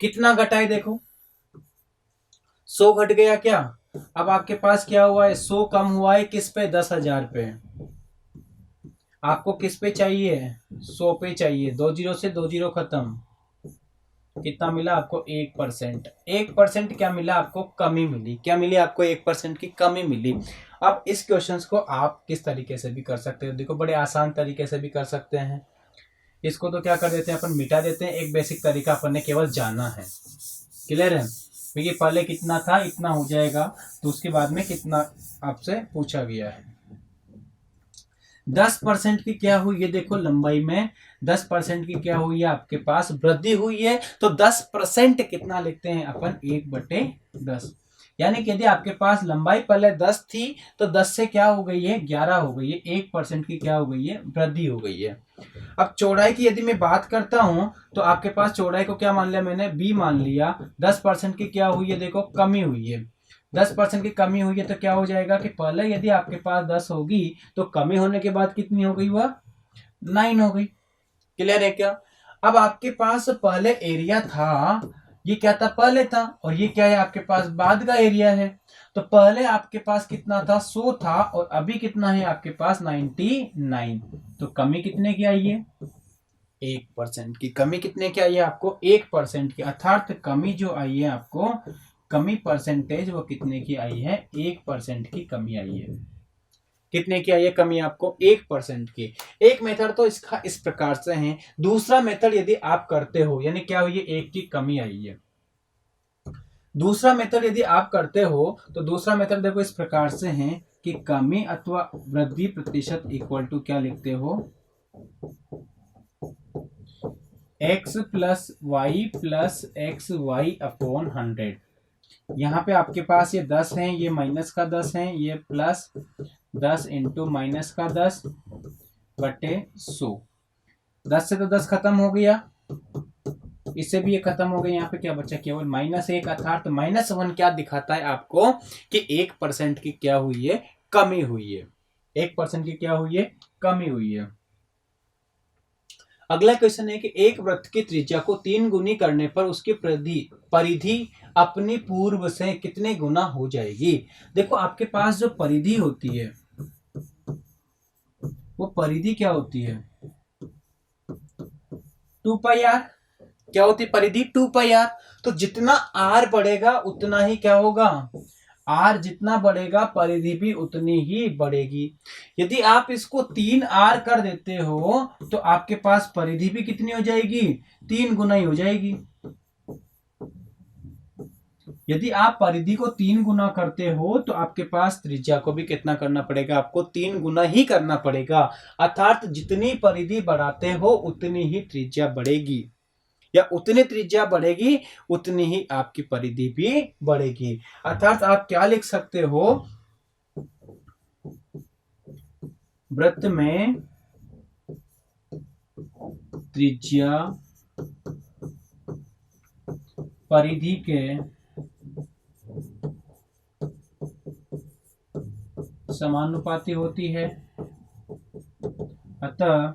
कितना घटा है देखो 100 घट गया क्या। अब आपके पास क्या हुआ है 100 कम हुआ है किस पे 10,000 पे। आपको किस पे चाहिए 100 पे चाहिए, 2 जीरो से 2 जीरो खत्म। कितना मिला आपको 1%। 1% क्या मिला आपको कमी मिली, क्या मिली आपको 1% की कमी मिली। अब इस क्वेश्चंस को आप किस तरीके से भी कर सकते हो, देखो बड़े आसान तरीके से भी कर सकते हैं। इसको तो क्या कर देते हैं अपन मिटा देते हैं, एक बेसिक तरीका अपन ने केवल जाना है। क्लियर है, क्योंकि पहले कितना था इतना हो जाएगा तो उसके बाद में कितना आपसे पूछा गया है। 10% की क्या हुई ये देखो लंबाई में 10% की क्या हुई है आपके पास वृद्धि हुई है। तो 10% कितना लिखते हैं अपन 1/10, यानी कि यदि आपके पास लंबाई पहले 10 थी तो 10 से क्या हो गई है 11 हो गई है, 1% की क्या हो गई है वृद्धि हो गई है। अब चौड़ाई की यदि मैं बात करता हूं तो आपके पास चौड़ाई को क्या मान लिया मैंने b मान लिया। 10% की क्या हुई है देखो कमी हुई है, 10% की कमी हुई है तो क्या हो जाएगा कि पहले यदि आपके पास 10 होगी तो कमी होने के बाद कितनी हो गई वह 9 हो गई। क्लियर है क्या। अब आपके पास पहले एरिया था, ये क्या था पहले था और ये क्या है आपके पास बाद का एरिया है। तो पहले आपके पास कितना था 100 था और अभी कितना है आपके पास 99। तो कमी कितने की आई है 1% की। कमी कितने की आई है आपको 1% की, अर्थात कमी जो आई है आपको कमी परसेंटेज वो कितने की आई है 1% की कमी आई है। कितने की आई है कमी आपको 1% की। एक मेथड तो इसका इस प्रकार से है। दूसरा मेथड यदि आप करते हो यानी क्या हुई है 1 की कमी आई है। दूसरा मेथड यदि आप करते हो तो दूसरा मेथड देखो इस प्रकार से है कि कमी अथवा वृद्धि प्रतिशत इक्वल टू क्या लिखते हो x plus Y plus X Y upon 100। यहाँ पे आपके पास ये 10 है, ये माइनस का 10 है, ये प्लस 10 इंटू माइनस का 10 बटे 100। 10 से तो 10 खत्म हो गया, इससे भी ये खत्म हो गया। यहाँ पे क्या बचा, केवल -1, अर्थात -1 क्या दिखाता है आपको कि 1% की क्या हुई है, कमी हुई है। 1% की क्या हुई है, कमी हुई है। अगला क्वेश्चन है कि एक वृत्त की त्रिज्या को 3 गुनी करने पर उसकी परिधि अपनी पूर्व से कितने गुना हो जाएगी। देखो आपके पास जो परिधि होती है वो परिधि क्या होती है, 2πr। क्या होती है परिधि, 2πr। तो जितना r बढ़ेगा उतना ही क्या होगा, r जितना बढ़ेगा परिधि भी उतनी ही बढ़ेगी। यदि आप इसको 3r कर देते हो तो आपके पास परिधि भी कितनी हो जाएगी, 3 गुना ही हो जाएगी। यदि आप परिधि को 3 गुना करते हो तो आपके पास त्रिज्या को भी कितना करना पड़ेगा, आपको 3 गुना ही करना पड़ेगा। अर्थात जितनी परिधि बढ़ाते हो उतनी ही त्रिज्या बढ़ेगी, या उतनी त्रिज्या बढ़ेगी उतनी ही आपकी परिधि भी बढ़ेगी। अर्थात आप क्या लिख सकते हो, वृत्त में त्रिज्या परिधि के समानुपाती होती है, अतः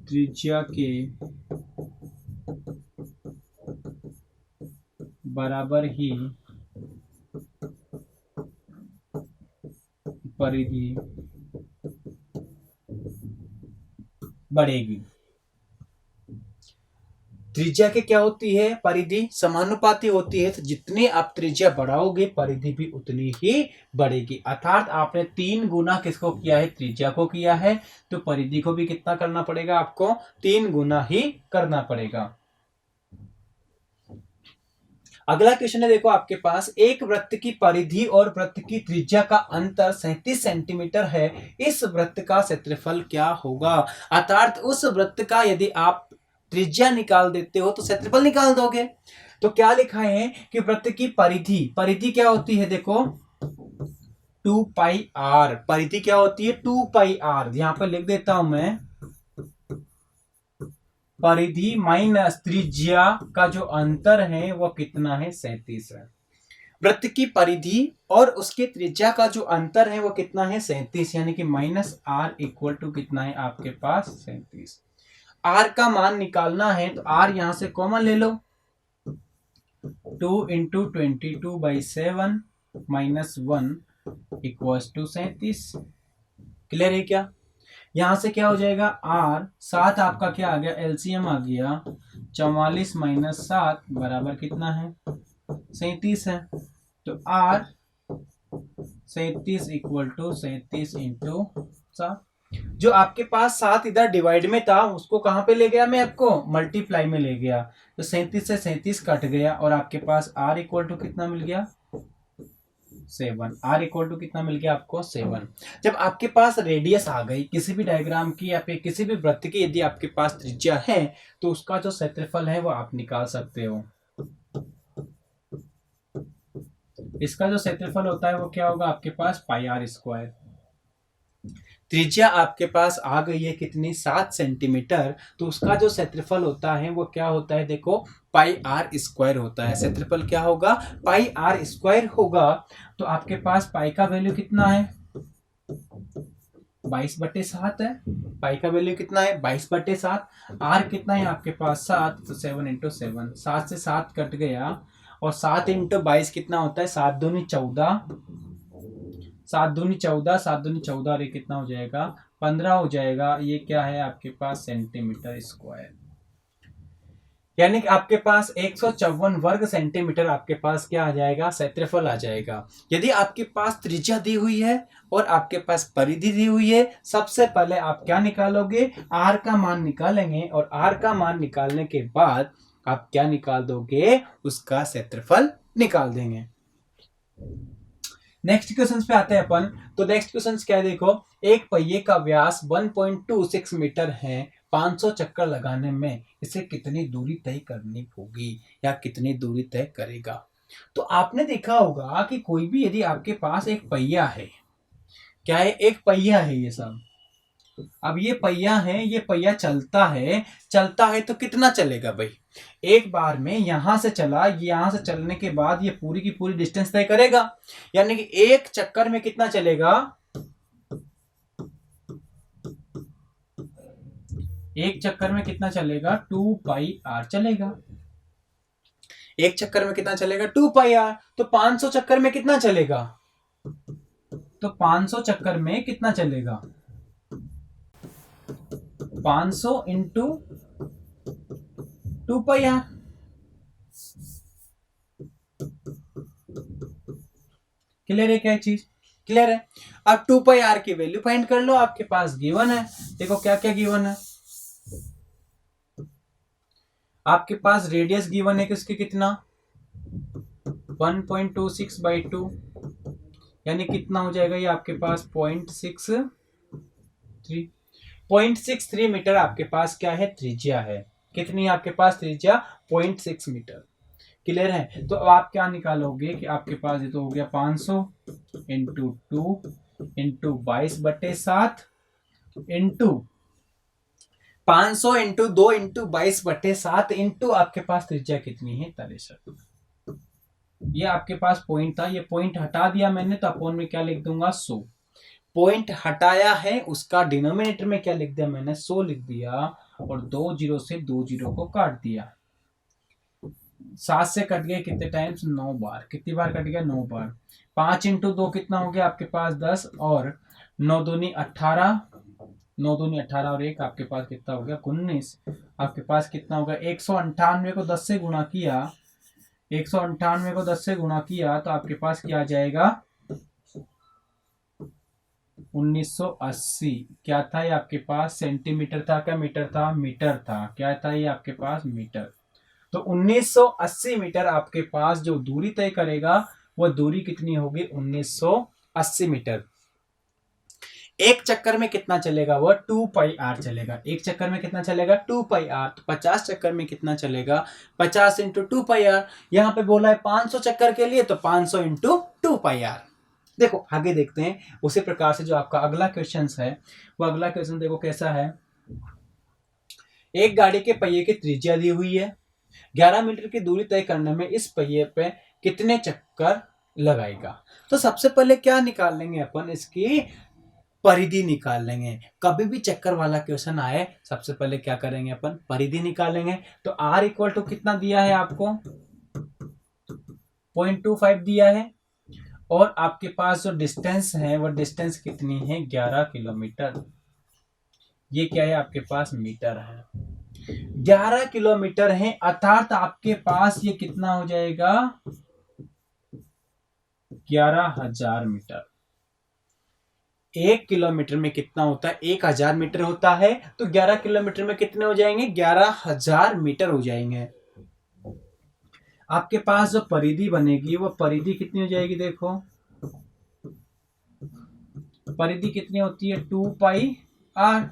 त्रिज्या के बराबर ही परिधि बढ़ेगी। त्रिज्या के क्या होती है, परिधि समानुपाती होती है, तो जितनी आप त्रिज्या बढ़ाओगे परिधि भी उतनी ही बढ़ेगी। अर्थात आपने 3 गुना किसको किया है, त्रिज्या को किया है, तो परिधि को भी कितना करना पड़ेगा, आपको 3 गुना ही करना पड़ेगा। अगला क्वेश्चन है, देखो आपके पास एक वृत्त की परिधि और वृत्त की त्रिज्या का अंतर 37 सेंटीमीटर है। इस वृत्त का क्षेत्रफल क्या होगा। अर्थात उस वृत्त का यदि आप त्रिज्या निकाल देते हो तो क्षेत्रफल निकाल दोगे। तो क्या लिखा है कि वृत्त की परिधि क्या होती है, देखो 2πr। परिधि क्या होती है, 2πr। यहां पर लिख देता हूं मैं, परिधि माइनस त्रिज्या का जो अंतर है वो कितना है, 37 है। वृत्त की परिधि और उसके त्रिज्या का जो अंतर है वो कितना है, 37, यानी कि -r इक्वल टू कितना है आपके पास, 37। r का मान निकालना है तो r यहां से कॉमन ले लो, 2 × 22/7 -1 इक्वल्स टू 37। क्लियर है क्या। यहां से क्या हो जाएगा, r 7 आपका क्या आ गया, एलसीएम आ गया, 44 - 7 बराबर कितना है, 37 है। तो r 37 इक्वल टू 37 इंटू 7। जो आपके पास 7 इधर डिवाइड में था उसको कहां पे ले गया मैं, आपको मल्टीप्लाई में ले गया, तो 37 से 37 कट गया और आपके पास r इक्वल टू कितना मिल गया, 7। r इक्वल टू कितना मिल गया आपको, 7। जब आपके पास रेडियस आ गई किसी भी डायग्राम की या फिर किसी भी वृत्त की, यदि आपके पास त्रिज्या है तो उसका जो क्षेत्रफल है वो आप निकाल सकते हो। इसका जो क्षेत्रफल होता है वो क्या होगा आपके पास, πr²। त्रिज्या आपके पास आ गई है कितनी, 7 सेंटीमीटर, तो उसका जो क्षेत्रफल होता है वो क्या होता है, देखो πr² होता है। क्षेत्रफल क्या होगा, πr² होगा। तो आपके पास पाई का वैल्यू कितना है, 22/7 है। पाई का वैल्यू कितना है, 22/7। r कितना है आपके पास, 7, तो 7 × 7, 7 से 7 कट गया, और 7 × 22 कितना होता है, 7 दूनी 14, 7 दूनी 14, 7 दूनी 14, और ये कितना हो जाएगा, 15 हो जाएगा। ये क्या है आपके पास, सेंटीमीटर²। यानी कि आपके पास 154 वर्ग सेंटीमीटर आपके पास क्या आ जाएगा, क्षेत्रफल आ जाएगा। यदि आपके पास त्रिज्या दी हुई है और आपके पास परिधि दी हुई है, सबसे पहले आप क्या निकालोगे, r का मान निकालेंगे, और r का मान निकालने के बाद आप क्या निकाल दोगे, उसका क्षेत्रफल निकाल देंगे। नेक्स्ट क्वेश्चन पे आते हैं अपन। तो नेक्स्ट क्वेश्चन क्या है, देखो एक पहिए का व्यास 1.26 मीटर है, 500 चक्कर लगाने में इसे कितनी दूरी तय करनी होगी, या कितनी दूरी तय करेगा। तो आपने देखा होगा कि कोई भी यदि आपके पास एक पहिया है, क्या है, एक पहिया है ये सब, अब ये पहिया है, ये पहिया चलता है तो कितना चलेगा भाई? एक बार में यहां से चला, यहां से चलने के बाद ये पूरी की पूरी डिस्टेंस तय करेगा, यानी कि एक चक्कर में कितना चलेगा? एक चक्कर में कितना चलेगा? 2πr चलेगा। एक चक्कर में कितना चलेगा? 2πr। तो 500 चक्कर में कितना चलेगा? तो 500 चक्कर में कितना चलेगा? 500 इंटू 2πr। क्लियर है क्या चीज? क्लियर है। अब 2πr की वैल्यू फाइंड कर लो, आपके पास गिवन है। देखो क्या क्या गिवन है। आपके पास रेडियस गिवन है किसके, कितना? 1.26/2, यानी कितना हो जाएगा ये आपके पास? 0.63 मीटर आपके पास क्या है? त्रिज्या है। कितनी आपके पास त्रिज्या? 0.6 मीटर। क्लियर है। तो अब आप क्या निकालोगे कि आपके पास ये तो हो गया 500 into 2 into 22/7 into 500 into 2 into 22/7 into आपके पास त्रिज्या कितनी है? 63। ये आपके पास पॉइंट था, ये पॉइंट हटा दिया मैंने, तो अपोन में क्या लिख दूंगा? 100। पॉइंट हटाया है उसका डिनोमिनेटर में क्या लिख दिया मैंने? 100 लिख दिया, और 2 जीरो से 2 जीरो को काट दिया। 7 से कट गए कितने टाइम्स? 9 बार। कितनी बार कट गया? 9 बार। 5 इंटू 2 कितना हो गया आपके पास? 10, और 9 दूनी 18, 9 दूनी 18 और 1 आपके पास कितना हो गया? 19। आपके पास कितना होगा? 198 को 10 से गुणा किया, 198 को 10 से गुणा किया तो आपके पास क्या आ जाएगा? 1980। क्या था ये आपके पास? सेंटीमीटर था क्या मीटर था? मीटर था। क्या था ये आपके पास? मीटर। तो 1980 मीटर आपके पास जो दूरी तय करेगा, वो दूरी कितनी होगी? 1980 मीटर। एक चक्कर में कितना चलेगा? वो 2πr चलेगा। एक चक्कर में कितना चलेगा? 2πr। तो 50 चक्कर में कितना चलेगा? 50 इंटू 2πr। यहाँ पे बोला है 500 चक्कर के लिए, तो 500 इंटू 2πr। देखो आगे देखते हैं। उसी प्रकार से जो आपका अगला क्वेश्चन है, वो अगला क्वेश्चन देखो कैसा है। एक गाड़ी के पहिए की त्रिज्या दी हुई है, 11 मीटर की दूरी तय करने में इस पहिए पे कितने चक्कर लगाएगा? तो सबसे पहले क्या निकाल लेंगे अपन? इसकी परिधि निकाल लेंगे। कभी भी चक्कर वाला क्वेश्चन आए, सबसे पहले क्या करेंगे अपन? परिधि निकालेंगे। तो r इक्वल टू कितना दिया है आपको? 0.25 दिया है, और आपके पास जो डिस्टेंस है वो डिस्टेंस कितनी है? 11 किलोमीटर। ये क्या है आपके पास? मीटर है। 11 किलोमीटर है, अर्थात आपके पास ये कितना हो जाएगा? 11,000 मीटर। 1 किलोमीटर में कितना होता है? 1,000 मीटर होता है। तो 11 किलोमीटर में कितने हो जाएंगे? 11,000 मीटर हो जाएंगे। आपके पास जो परिधि बनेगी, वो परिधि कितनी हो जाएगी? देखो परिधि कितनी होती है? 2πr।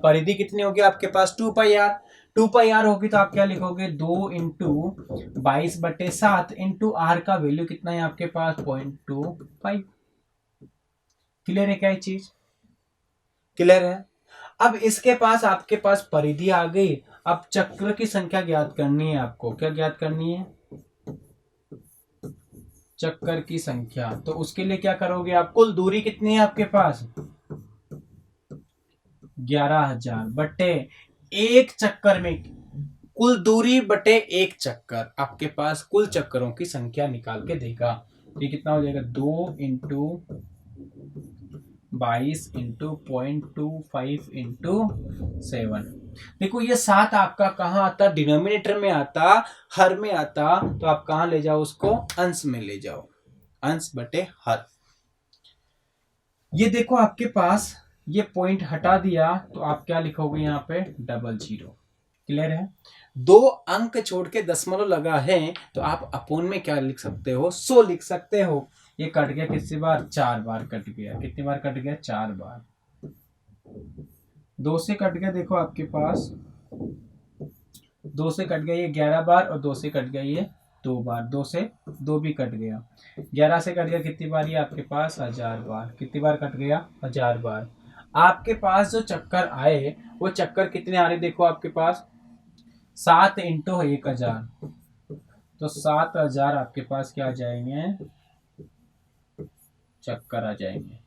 परिधि कितनी होगी आपके पास? 2πr। 2πr होगी तो आप क्या लिखोगे? 2 इंटू 22/7 इंटू r का वैल्यू कितना है आपके पास? 0.25। क्लियर है क्या ये चीज? क्लियर है। अब इसके पास आपके पास परिधि आ गई। अब चक्र की संख्या ज्ञात करनी है आपको। क्या ज्ञात करनी है? चक्कर की संख्या। तो उसके लिए क्या करोगे आप? कुल दूरी कितनी है आपके पास? 11,000 बटे एक चक्कर में, कुल दूरी बटे एक चक्कर आपके पास कुल चक्करों की संख्या निकाल के देगा। तो ये कितना हो जाएगा? 2 इंटू 22 इंटू 0.25 इंटू 7। देखो ये 7 आपका कहाँ आता? डिनोमिनेटर में आता, हर में आता। तो आप कहाँ ले जाओ उसको? अंश में ले जाओ। अंश बटे हर। ये देखो आपके पास ये पॉइंट हटा दिया, तो आप क्या लिखोगे यहाँ पे? 00। क्लियर है। 2 अंक छोड़ के दशमलव लगा है, तो आप अपोन में क्या लिख सकते हो? 100 लिख सकते हो। ये कट गया कितनी बार? 4 बार कट गया। कितनी बार कट गया? 4 बार। 2 से कट गया, देखो आपके पास 2 से कट गया ये 11 बार, और 2 से कट गया ये 2 बार। 2 से 2 भी कट गया। 11 से कट गया कितनी बार? ये आपके पास 1000 बार। कितनी बार कट गया? 1000 बार। आपके पास जो चक्कर आए वो चक्कर कितने आ रहे देखो आपके पास 7 इंटू 1000, तो 7000 आपके पास क्या आ जाएंगे, चक्कर आ जाएंगे।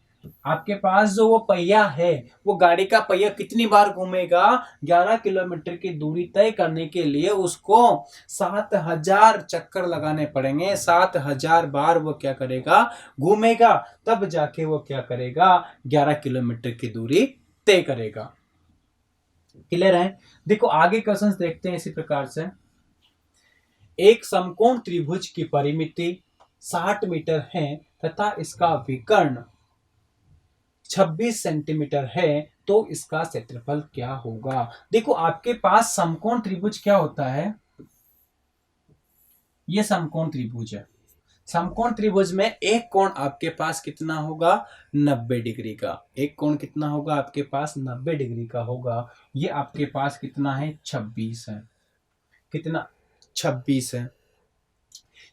आपके पास जो वो पहिया है, वो गाड़ी का पहिया कितनी बार घूमेगा, 11 किलोमीटर की दूरी तय करने के लिए उसको 7000 चक्कर लगाने पड़ेंगे। 7000 बार वो क्या करेगा, घूमेगा, तब जाके वो क्या करेगा, 11 किलोमीटर की दूरी तय करेगा। क्लियर है? देखो आगे क्वेश्चंस देखते हैं इसी प्रकार से। एक समकोण त्रिभुज की परिमिति 60 मीटर है तथा इसका विकर्ण 26 सेंटीमीटर है, तो इसका क्षेत्रफल क्या होगा। देखो आपके पास समकोण त्रिभुज क्या होता है, ये समकोण त्रिभुज है। समकोण त्रिभुज में एक कोण आपके पास कितना होगा, 90 डिग्री का। एक कोण कितना होगा आपके पास, 90 डिग्री का होगा। ये आपके पास कितना है, 26 है। कितना, 26 है।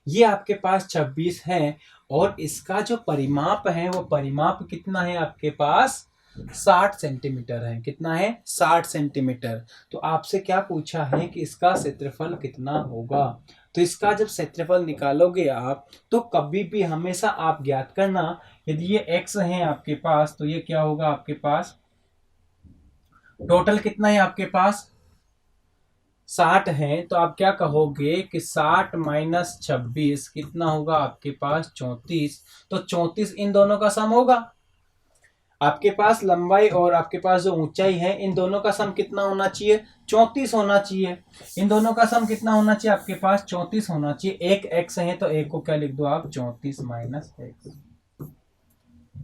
ये आपके पास 26 है और इसका जो परिमाप है वो परिमाप कितना है आपके पास, 60 सेंटीमीटर है। कितना है, 60 सेंटीमीटर। तो आपसे क्या पूछा है कि इसका क्षेत्रफल कितना होगा। तो इसका जब क्षेत्रफल निकालोगे आप, तो कभी भी हमेशा आप ज्ञात करना, यदि ये x है आपके पास, तो ये क्या होगा आपके पास, टोटल कितना है आपके पास 60 है, तो आप क्या कहोगे कि 60 माइनस 26 कितना होगा आपके पास, 34। तो 34 इन दोनों का सम होगा। आपके पास लंबाई और आपके पास जो ऊंचाई है, इन दोनों का सम कितना होना चाहिए, 34 होना चाहिए। इन दोनों का सम कितना होना चाहिए आपके पास, 34 होना चाहिए। एक एक्स है तो एक को क्या लिख दो आप, 34 माइनस एक्स।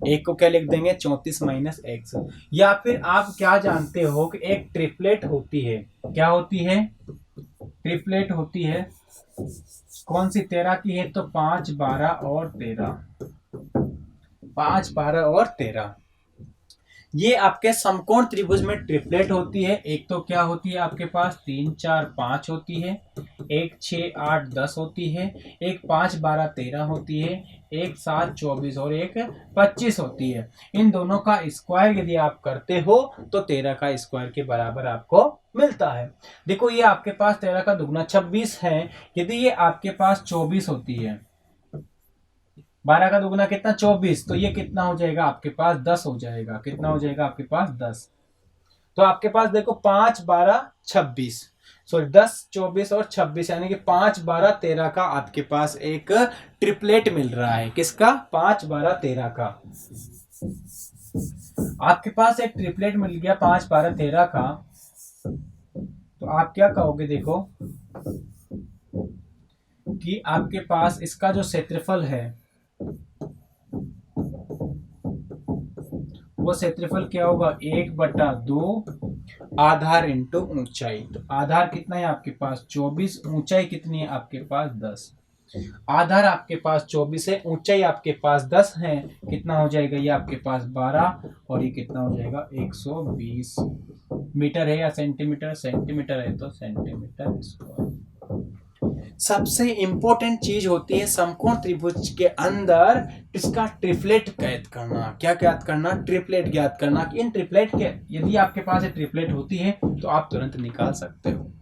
एक को क्या लिख देंगे, 34 माइनस एक्स। या फिर आप क्या जानते हो कि एक ट्रिपलेट होती है, क्या होती है, ट्रिपलेट होती है। कौन सी, 13 की है, तो 5, 12 और 13। 5, 12 और 13 ये आपके समकोण त्रिभुज में ट्रिपलेट होती है। एक तो क्या होती है आपके पास, 3, 4, 5 होती है। एक 6, 8, 10 होती है। एक 5, 12, 13 होती है। एक 7, 24 और एक 25 होती है। इन दोनों का स्क्वायर यदि आप करते हो तो 13 का स्क्वायर के बराबर आपको मिलता है। देखो ये आपके पास 13 का दुगना 26 है। यदि ये आपके पास 24 होती है, 12 का दुगना कितना, 24, तो ये कितना हो जाएगा आपके पास, 10 हो जाएगा। कितना हो जाएगा आपके पास, 10। तो आपके पास देखो 5, 12, 26, सॉरी 10, 24 और 26, यानी कि 5, 12, 13 का आपके पास एक ट्रिपलेट मिल रहा है। किसका, 5, 12, 13 का। आपके पास एक ट्रिपलेट मिल गया 5, 12, 13 का। तो आप क्या कहोगे, देखो कि आपके पास इसका जो क्षेत्रफल है, वो क्षेत्रफल क्या होगा, 1/2 आधार इंटू ऊंचाई। तो आधार कितना है आपके पास, 24, ऊंचाई कितनी है आपके पास, 10। आधार आपके पास 24 है, ऊंचाई आपके पास 10 है। कितना हो जाएगा, ये आपके पास 12 और ये कितना हो जाएगा, 120 मीटर है या सेंटीमीटर, सेंटीमीटर है तो सेंटीमीटर स्क्वायर। सबसे इंपॉर्टेंट चीज होती है समकोण त्रिभुज के अंदर इसका ट्रिपलेट ज्ञात करना। क्या ज्ञात करना, ट्रिपलेट ज्ञात करना। इन ट्रिपलेट के यदि आपके पास ट्रिपलेट होती है तो आप तुरंत निकाल सकते हो।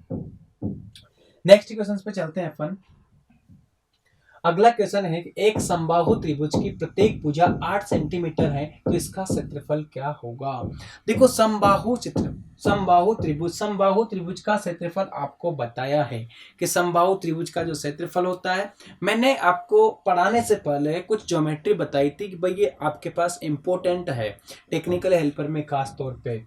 नेक्स्ट क्वेश्चन पे चलते हैं अपन। अगला क्वेश्चन है कि एक समबाहु त्रिभुज की प्रत्येक भुजा 8 सेंटीमीटर है, तो इसका क्षेत्रफल क्या होगा। देखो समबाहु त्रिभुज का क्षेत्रफल आपको बताया है कि समबाहु त्रिभुज का जो क्षेत्रफल होता है, मैंने आपको पढ़ाने से पहले कुछ ज्योमेट्री बताई थी कि भाई ये आपके पास इंपॉर्टेंट है टेक्निकल हेल्पर में खास तौर पे,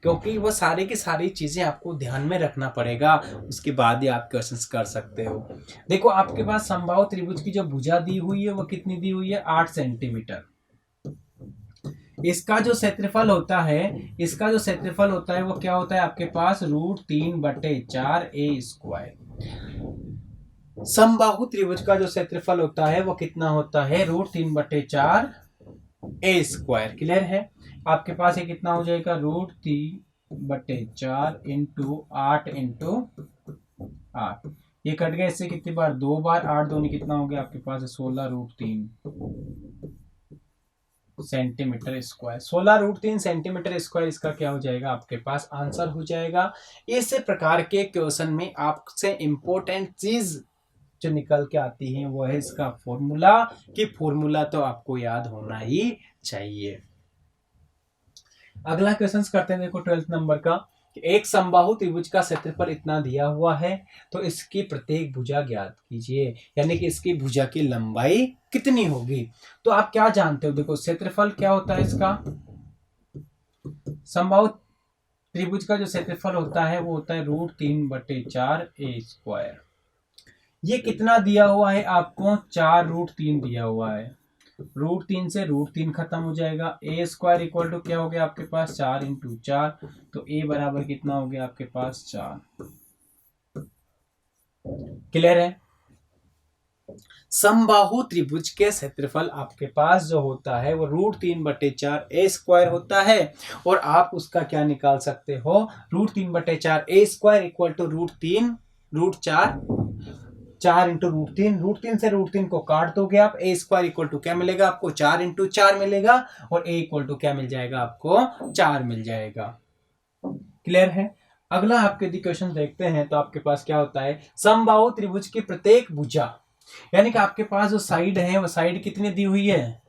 क्योंकि वो सारी की सारी चीजें आपको ध्यान में रखना पड़ेगा, उसके बाद ही आप क्वेश्चंस कर सकते हो। देखो आपके पास समबाहु त्रिभुज की जो भुजा दी हुई है वो कितनी दी हुई है, 8 सेंटीमीटर। इसका जो क्षेत्रफल होता है, वो क्या होता है आपके पास, √3/4 a²। समबाहु त्रिभुज का जो क्षेत्रफल होता है वो कितना होता है, √3/4 a²। क्लियर है? आपके पास ये कितना हो जाएगा, √3/4 इंटू 8 इंटू 8। ये कट गया, इससे कितनी बार, 2 बार। 8 दूनी कितना हो गया आपके पास, 16 √3। Centimetre square. 16√3 सेंटीमीटर स्क्वायर इसका क्या हो जाएगा आपके पास आंसर हो जाएगा। इस प्रकार के क्वेश्चन में आपसे इंपॉर्टेंट चीज जो निकल के आती है वो है इसका फॉर्मूला, कि फॉर्मूला तो आपको याद होना ही चाहिए। अगला क्वेश्चन करते हैं, देखो 12th नंबर का। एक समबाहु त्रिभुज का क्षेत्रफल इतना दिया हुआ है, तो इसकी प्रत्येक भुजा ज्ञात कीजिए, यानी कि इसकी भुजा की लंबाई कितनी होगी। तो आप क्या जानते हो, देखो क्षेत्रफल क्या होता है इसका, समबाहु त्रिभुज का जो क्षेत्रफल होता है वो होता है √3/4 a²। ये कितना दिया हुआ है आपको, 4√3 दिया हुआ है। √3 से √3 खत्म हो जाएगा। a² इक्वल टू क्या हो गया आपके पास 4 × 4, तो a बराबर कितना हो गया आपके पास 4। क्लियर है। समबाहु त्रिभुज के क्षेत्रफल आपके पास जो होता है वो √3/4 a² होता है, और आप उसका क्या निकाल सकते हो, √3/4 a² इक्वल टू √3 √4 4 × √3, √3 से √3 को काट दोगे आप, a² इक्वल टू क्या मिलेगा आपको 4 × 4 मिलेगा, और a इक्वल टू क्या मिल जाएगा आपको 4 मिल जाएगा। क्लियर है। अगला आपके यदि क्वेश्चन देखते हैं तो आपके पास क्या होता है, समबाहु त्रिभुज की प्रत्येक भुजा, यानी कि आपके पास जो साइड है वो साइड कितनी दी हुई है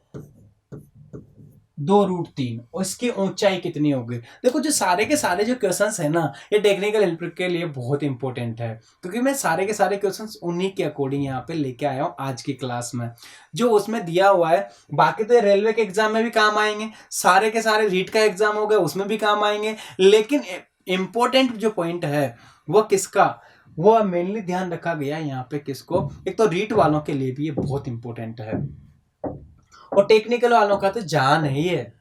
2√3, और इसकी ऊंचाई कितनी होगी। देखो जो सारे के सारे जो क्वेश्चंस है ना, ये टेक्निकल हेल्प के लिए बहुत इंपॉर्टेंट है, क्योंकि मैं सारे के सारे क्वेश्चंस उन्हीं के अकॉर्डिंग यहाँ पे लेके आया हूँ आज की क्लास में, जो उसमें दिया हुआ है। बाकी तो रेलवे के एग्जाम में भी काम आएंगे, सारे के सारे रीट का एग्जाम हो गया उसमें भी काम आएंगे, लेकिन इंपॉर्टेंट जो पॉइंट है वो किसका, वो मेनली ध्यान रखा गया यहाँ पे किसको, एक तो रीट वालों के लिए भी ये बहुत इंपॉर्टेंट है, और टेक्निकल वालों का तो जान ही है।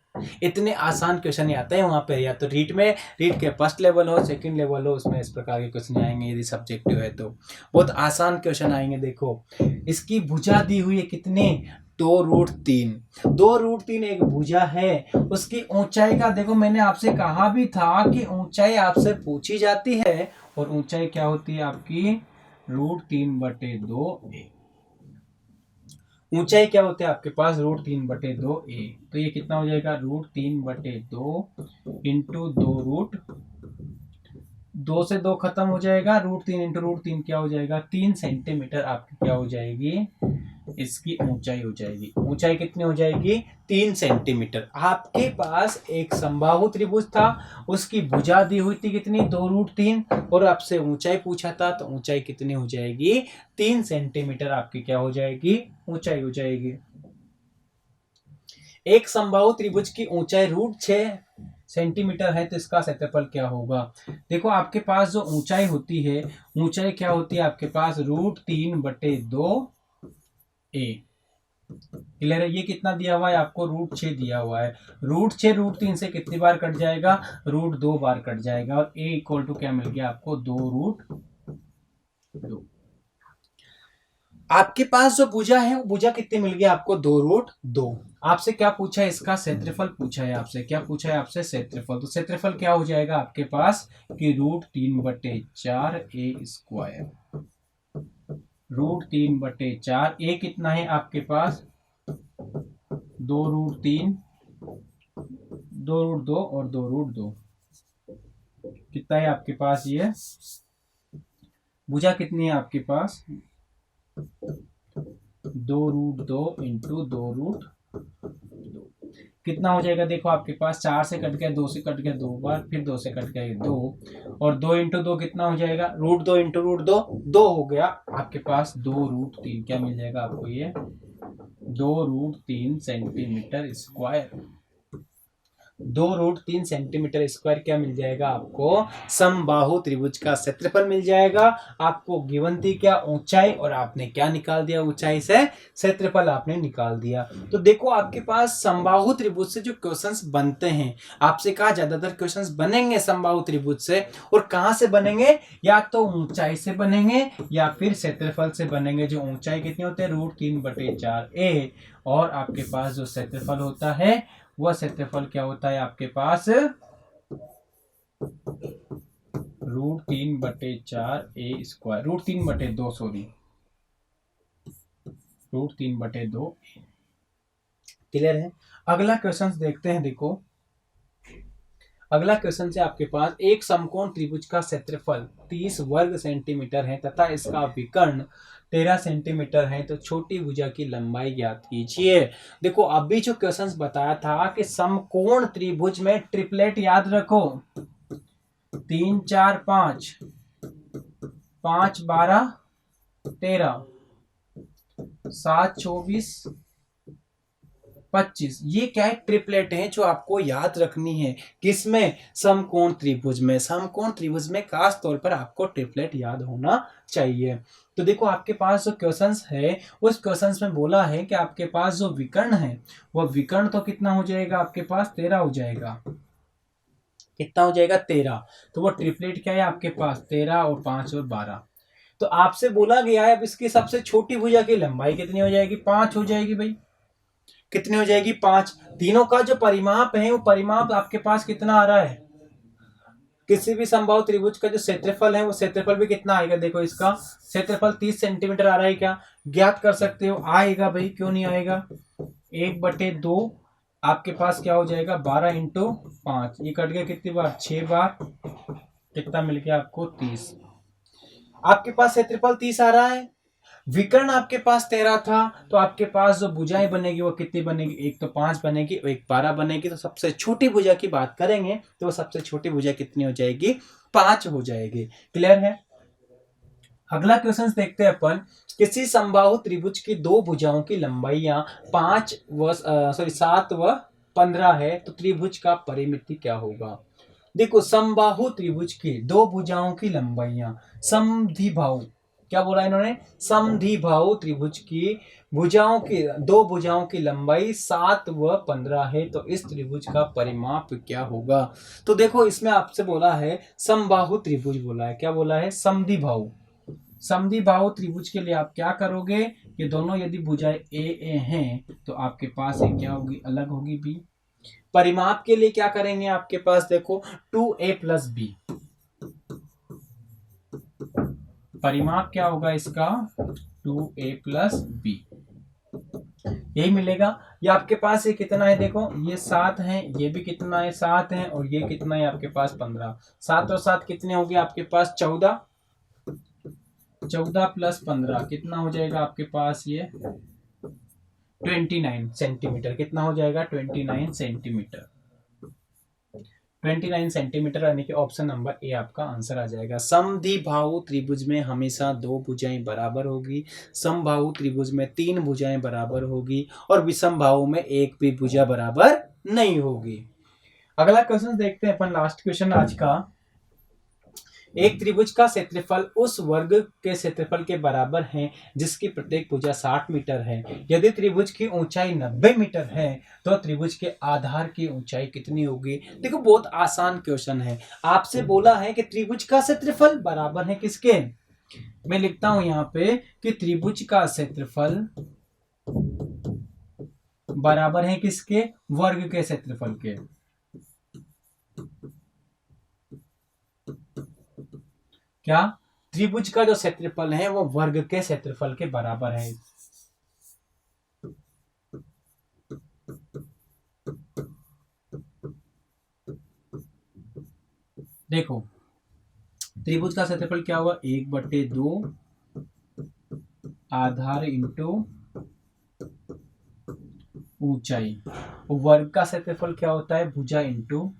इतने आसान क्वेश्चन नहीं आते हैं वहां पे, या तो रीट में, रीट के फर्स्ट लेवल हो सेकंड लेवल हो, उसमें इस प्रकार के क्वेश्चन आएंगे। यदि सब्जेक्टिव है तो बहुत आसान क्वेश्चन आएंगे। देखो इसकी भुजा दी हुई है कितनी, 2√3, 2√3 एक भुजा है। उसकी ऊंचाई का देखो, मैंने आपसे कहा भी था कि ऊंचाई आपसे पूछी जाती है, और ऊंचाई क्या होती है आपकी √3/2 ऊंचाई क्या होती है आपके पास √3/2 तो ये कितना हो जाएगा √3/2 इंटू 2 से 2 खत्म हो जाएगा, √3 इंटू √3 क्या हो जाएगा 3 सेंटीमीटर आपकी क्या हो जाएगी, इसकी ऊंचाई हो जाएगी। ऊंचाई कितनी हो जाएगी 3 सेंटीमीटर। आपके पास एक समबाहु त्रिभुज था, उसकी भुजा दी हुई थी कितनी 2√3, और आपसे ऊंचाई पूछा था, तो ऊंचाई कितनी हो जाएगी 3 सेंटीमीटर आपकी क्या हो जाएगी ऊंचाई हो जाएगी। एक समबाहु त्रिभुज की ऊंचाई √6 सेंटीमीटर है, तो इसका क्षेत्रफल क्या होगा। देखो आपके पास जो ऊंचाई होती है, ऊंचाई क्या होती है आपके पास √3/2 क्लियर है। ये कितना दिया हुआ है आपको √6 दिया हुआ है। √6 √3 से कितनी बार कट जाएगा, √2 बार कट जाएगा, और a इक्वल टू क्या मिल गया आपको 2√2। आपके पास जो भुजा है वो भुजा कितनी मिल गई आपको 2√2। आपसे क्या पूछा है, इसका क्षेत्रफल पूछा है आपसे, क्या पूछा है आपसे क्षेत्रफल। तो क्षेत्रफल क्या हो जाएगा आपके पास कि √3/4 a²। √3/4 a कितना है आपके पास 2√3, 2√2 और 2√2 कितना है आपके पास, ये भुजा कितनी है आपके पास 2√2 इंटू 2√2 कितना हो जाएगा। देखो आपके पास 4 से कट गया, 2 से कट गया 2 बार, फिर 2 से कट गया 2, और 2 इंटू 2 कितना हो जाएगा √2 इंटू √2 2 हो गया आपके पास 2√3 क्या मिल जाएगा आपको ये 2√3 सेंटीमीटर स्क्वायर। 2√3 सेंटीमीटर स्क्वायर क्या मिल जाएगा आपको समबाहु त्रिभुज का क्षेत्रफल मिल जाएगा। आपको गिवन थी क्या ऊंचाई, और आपने क्या निकाल दिया ऊंचाई से क्षेत्रफल आपने निकाल दिया। तो देखो आपके पास समबाहु त्रिभुज से जो क्वेश्चंस बनते हैं, आपसे कहा ज्यादातर क्वेश्चंस बनेंगे समबाहु त्रिभुज से, और कहां से बनेंगे, या तो ऊंचाई से बनेंगे या फिर क्षेत्रफल से बनेंगे। जो ऊंचाई कितनी होती है √3/4 a, और आपके पास जो क्षेत्रफल होता है वह क्षेत्रफल क्या होता है आपके पास √3/4 a², √3/2 सॉरी √3/2। क्लियर है। अगला क्वेश्चन देखते हैं। देखो अगला क्वेश्चन से आपके पास एक समकोण त्रिभुज का क्षेत्रफल 30 वर्ग सेंटीमीटर है तथा इसका विकर्ण 13 सेंटीमीटर है, तो छोटी भुजा की लंबाई ज्ञात कीजिए। देखो अभी जो क्वेश्चन बताया था कि समकोण त्रिभुज में ट्रिपलेट याद रखो, 3 4 5, 5 12 13, 7 24 25, ये क्या है, ट्रिपलेट है जो आपको याद रखनी है। किसमें? समकोण त्रिभुज में। समकोण त्रिभुज में खास तौर पर आपको ट्रिपलेट याद होना चाहिए। तो देखो आपके पास जो क्वेश्चंस है उस क्वेश्चंस में बोला है कि आपके पास जो विकर्ण है वो विकर्ण तो कितना हो जाएगा, आपके पास 13 हो जाएगा। कितना हो जाएगा? 13। तो वो ट्रिपलेट क्या है आपके पास, 13 और 5 और 12। तो आपसे बोला गया है अब इसकी सबसे छोटी भुजा की लंबाई कितनी हो जाएगी? 5 हो जाएगी भाई। कितनी हो जाएगी? 5। तीनों का जो परिमाप है वो परिमाप आपके पास कितना आ रहा है? किसी भी समबाहु त्रिभुज का जो क्षेत्रफल है वो क्षेत्रफल भी कितना आएगा? देखो इसका क्षेत्रफल 30 सेंटीमीटर आ रहा है, क्या ज्ञात कर सकते हो? आएगा भाई, क्यों नहीं आएगा। 1/2 आपके पास क्या हो जाएगा? 12 इंटू 5, ये कट गया कितनी बार? 6 बार। कितना मिल गया आपको? 30। आपके पास क्षेत्रफल 30 आ रहा है, विकर्ण आपके पास 13 था, तो आपके पास जो भुजाएं बनेगी वो कितनी बनेगी? एक तो 5 बनेगी और एक 12 बनेगी। तो सबसे छोटी भुजा की बात करेंगे तो वो सबसे छोटी भुजा कितनी हो जाएगी? 5 हो जाएगी। क्लियर है। अगला क्वेश्चन देखते हैं अपन। किसी समबाहु त्रिभुज की दो भुजाओं की लंबाइयां 7 व 15 है, तो त्रिभुज का परिमिति क्या होगा? देखो समबाहु त्रिभुज की दो भुजाओं की लंबाइयां, समद्विबाहु, क्या बोला इन्होंने? समद्विबाहु त्रिभुज की भुजाओं की दो भुजाओं की लंबाई 7 व 15 है, तो इस त्रिभुज का परिमाप क्या होगा? तो देखो इसमें आपसे बोला है समबाहु त्रिभुज बोला है, क्या बोला है? समद्विबाहु। समद्विबाहु त्रिभुज के लिए आप क्या करोगे? ये दोनों यदि भुजाएं ए ए हैं तो आपके पास एक क्या होगी? अलग होगी बी। परिमाप के लिए क्या करेंगे? आपके पास देखो 2a प्लस बी। परिमाप क्या होगा इसका? 2a प्लस बी, यही मिलेगा। ये आपके पास ये कितना है? देखो ये 7 है, ये भी कितना है? 7 है, और ये कितना है आपके पास? 15। 7 और 7 कितने होंगे आपके पास? 14। 14 प्लस 15 कितना हो जाएगा आपके पास? ये 29 सेंटीमीटर। कितना हो जाएगा? 29 सेंटीमीटर। 29 सेंटीमीटर, यानी कि ऑप्शन नंबर ए आपका आंसर आ जाएगा। समद्विबाहु त्रिभुज में हमेशा दो भुजाएं बराबर होगी, समबाहु त्रिभुज में 3 भुजाएं बराबर होगी, और विषमबाहु में एक भी भुजा बराबर नहीं होगी। अगला क्वेश्चन देखते हैं अपन, लास्ट क्वेश्चन आज का। एक त्रिभुज का क्षेत्रफल उस वर्ग के क्षेत्रफल के बराबर है जिसकी प्रत्येक भुजा 60 मीटर है। यदि त्रिभुज की ऊंचाई 90 मीटर है तो त्रिभुज के आधार की ऊंचाई कितनी होगी? देखो बहुत आसान क्वेश्चन है। आपसे बोला है कि त्रिभुज का क्षेत्रफल बराबर है किसके? मैं लिखता हूं यहां पे कि त्रिभुज का क्षेत्रफल बराबर है किसके? वर्ग के क्षेत्रफल के। क्या? त्रिभुज का जो क्षेत्रफल है वो वर्ग के क्षेत्रफल के बराबर है। देखो त्रिभुज का क्षेत्रफल क्या हुआ? 1/2 आधार इंटू ऊंचाई। वर्ग का क्षेत्रफल क्या होता है? भुजा इंटू,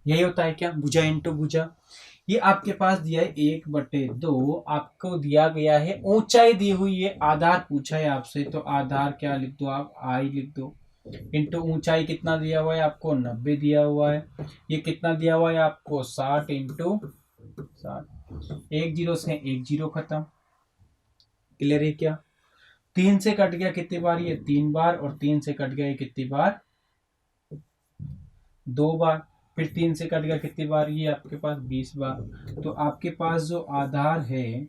यही होता है क्या? भुजा इंटू भुजा। ये आपके पास दिया है 1/2, आपको दिया गया है ऊंचाई दी हुई है, आधार पूछा है आपसे, तो आधार क्या लिख दो आप? आई लिख दो। इंटू ऊंचाई कितना दिया हुआ है आपको? 90 दिया हुआ है। ये कितना दिया हुआ है आपको? 60 इंटू 60। 1 0 से 1 0 खत्म। क्लियर है क्या? 3 से कट गया कितनी बार? ये 3 बार, और 3 से कट गया ये कितनी बार? 2 बार। फिर 3 से कट गया कितनी बार? ये आपके पास 20 बार। तो आपके पास जो आधार है,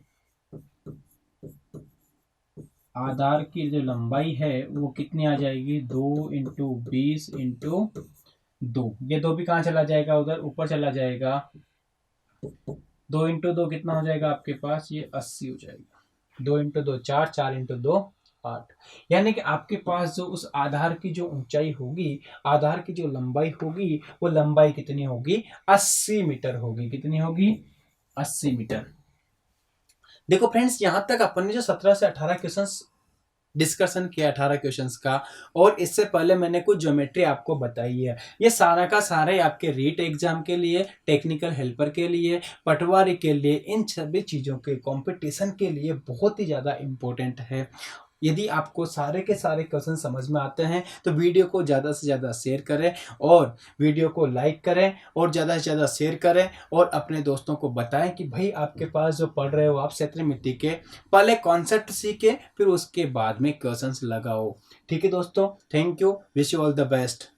आधार की जो लंबाई है वो कितनी आ जाएगी? 2 इंटू 20 इंटू 2। ये 2 भी कहाँ चला जाएगा? उधर ऊपर चला जाएगा। 2 इंटू 2 कितना हो जाएगा आपके पास? ये 80 हो जाएगा। 2 इंटू 2 4, 4 इंटू 2 8। यानी कि आपके पास जो उस आधार की जो ऊंचाई होगी, आधार की जो लंबाई होगी, वो लंबाई कितनी होगी? 80 मीटर होगी। कितनी होगी? 80 मीटर। देखो फ्रेंड्स, यहां तक अपन ने जो 17 से 18 क्वेश्चंस डिस्कशन किया, 18 क्वेश्चंस का, और इससे पहले मैंने कुछ ज्योमेट्री आपको बताई है। ये सारा का सारा ही आपके रीट एग्जाम के लिए, टेक्निकल हेल्पर के लिए, पटवारी के लिए, इन सभी चीज़ों के कंपटीशन के लिए बहुत ही ज़्यादा इम्पोर्टेंट है। यदि आपको सारे के सारे क्वेश्चन समझ में आते हैं तो वीडियो को ज़्यादा से ज़्यादा शेयर करें, और वीडियो को लाइक करें, और ज़्यादा से ज़्यादा शेयर करें, और अपने दोस्तों को बताएं कि भाई आपके पास जो पढ़ रहे हो आप क्षेत्रमिति के, पहले कॉन्सेप्ट सीखे, फिर उसके बाद में क्वेश्चंस लगाओ। ठीक है दोस्तों, thank you, wish you all the best.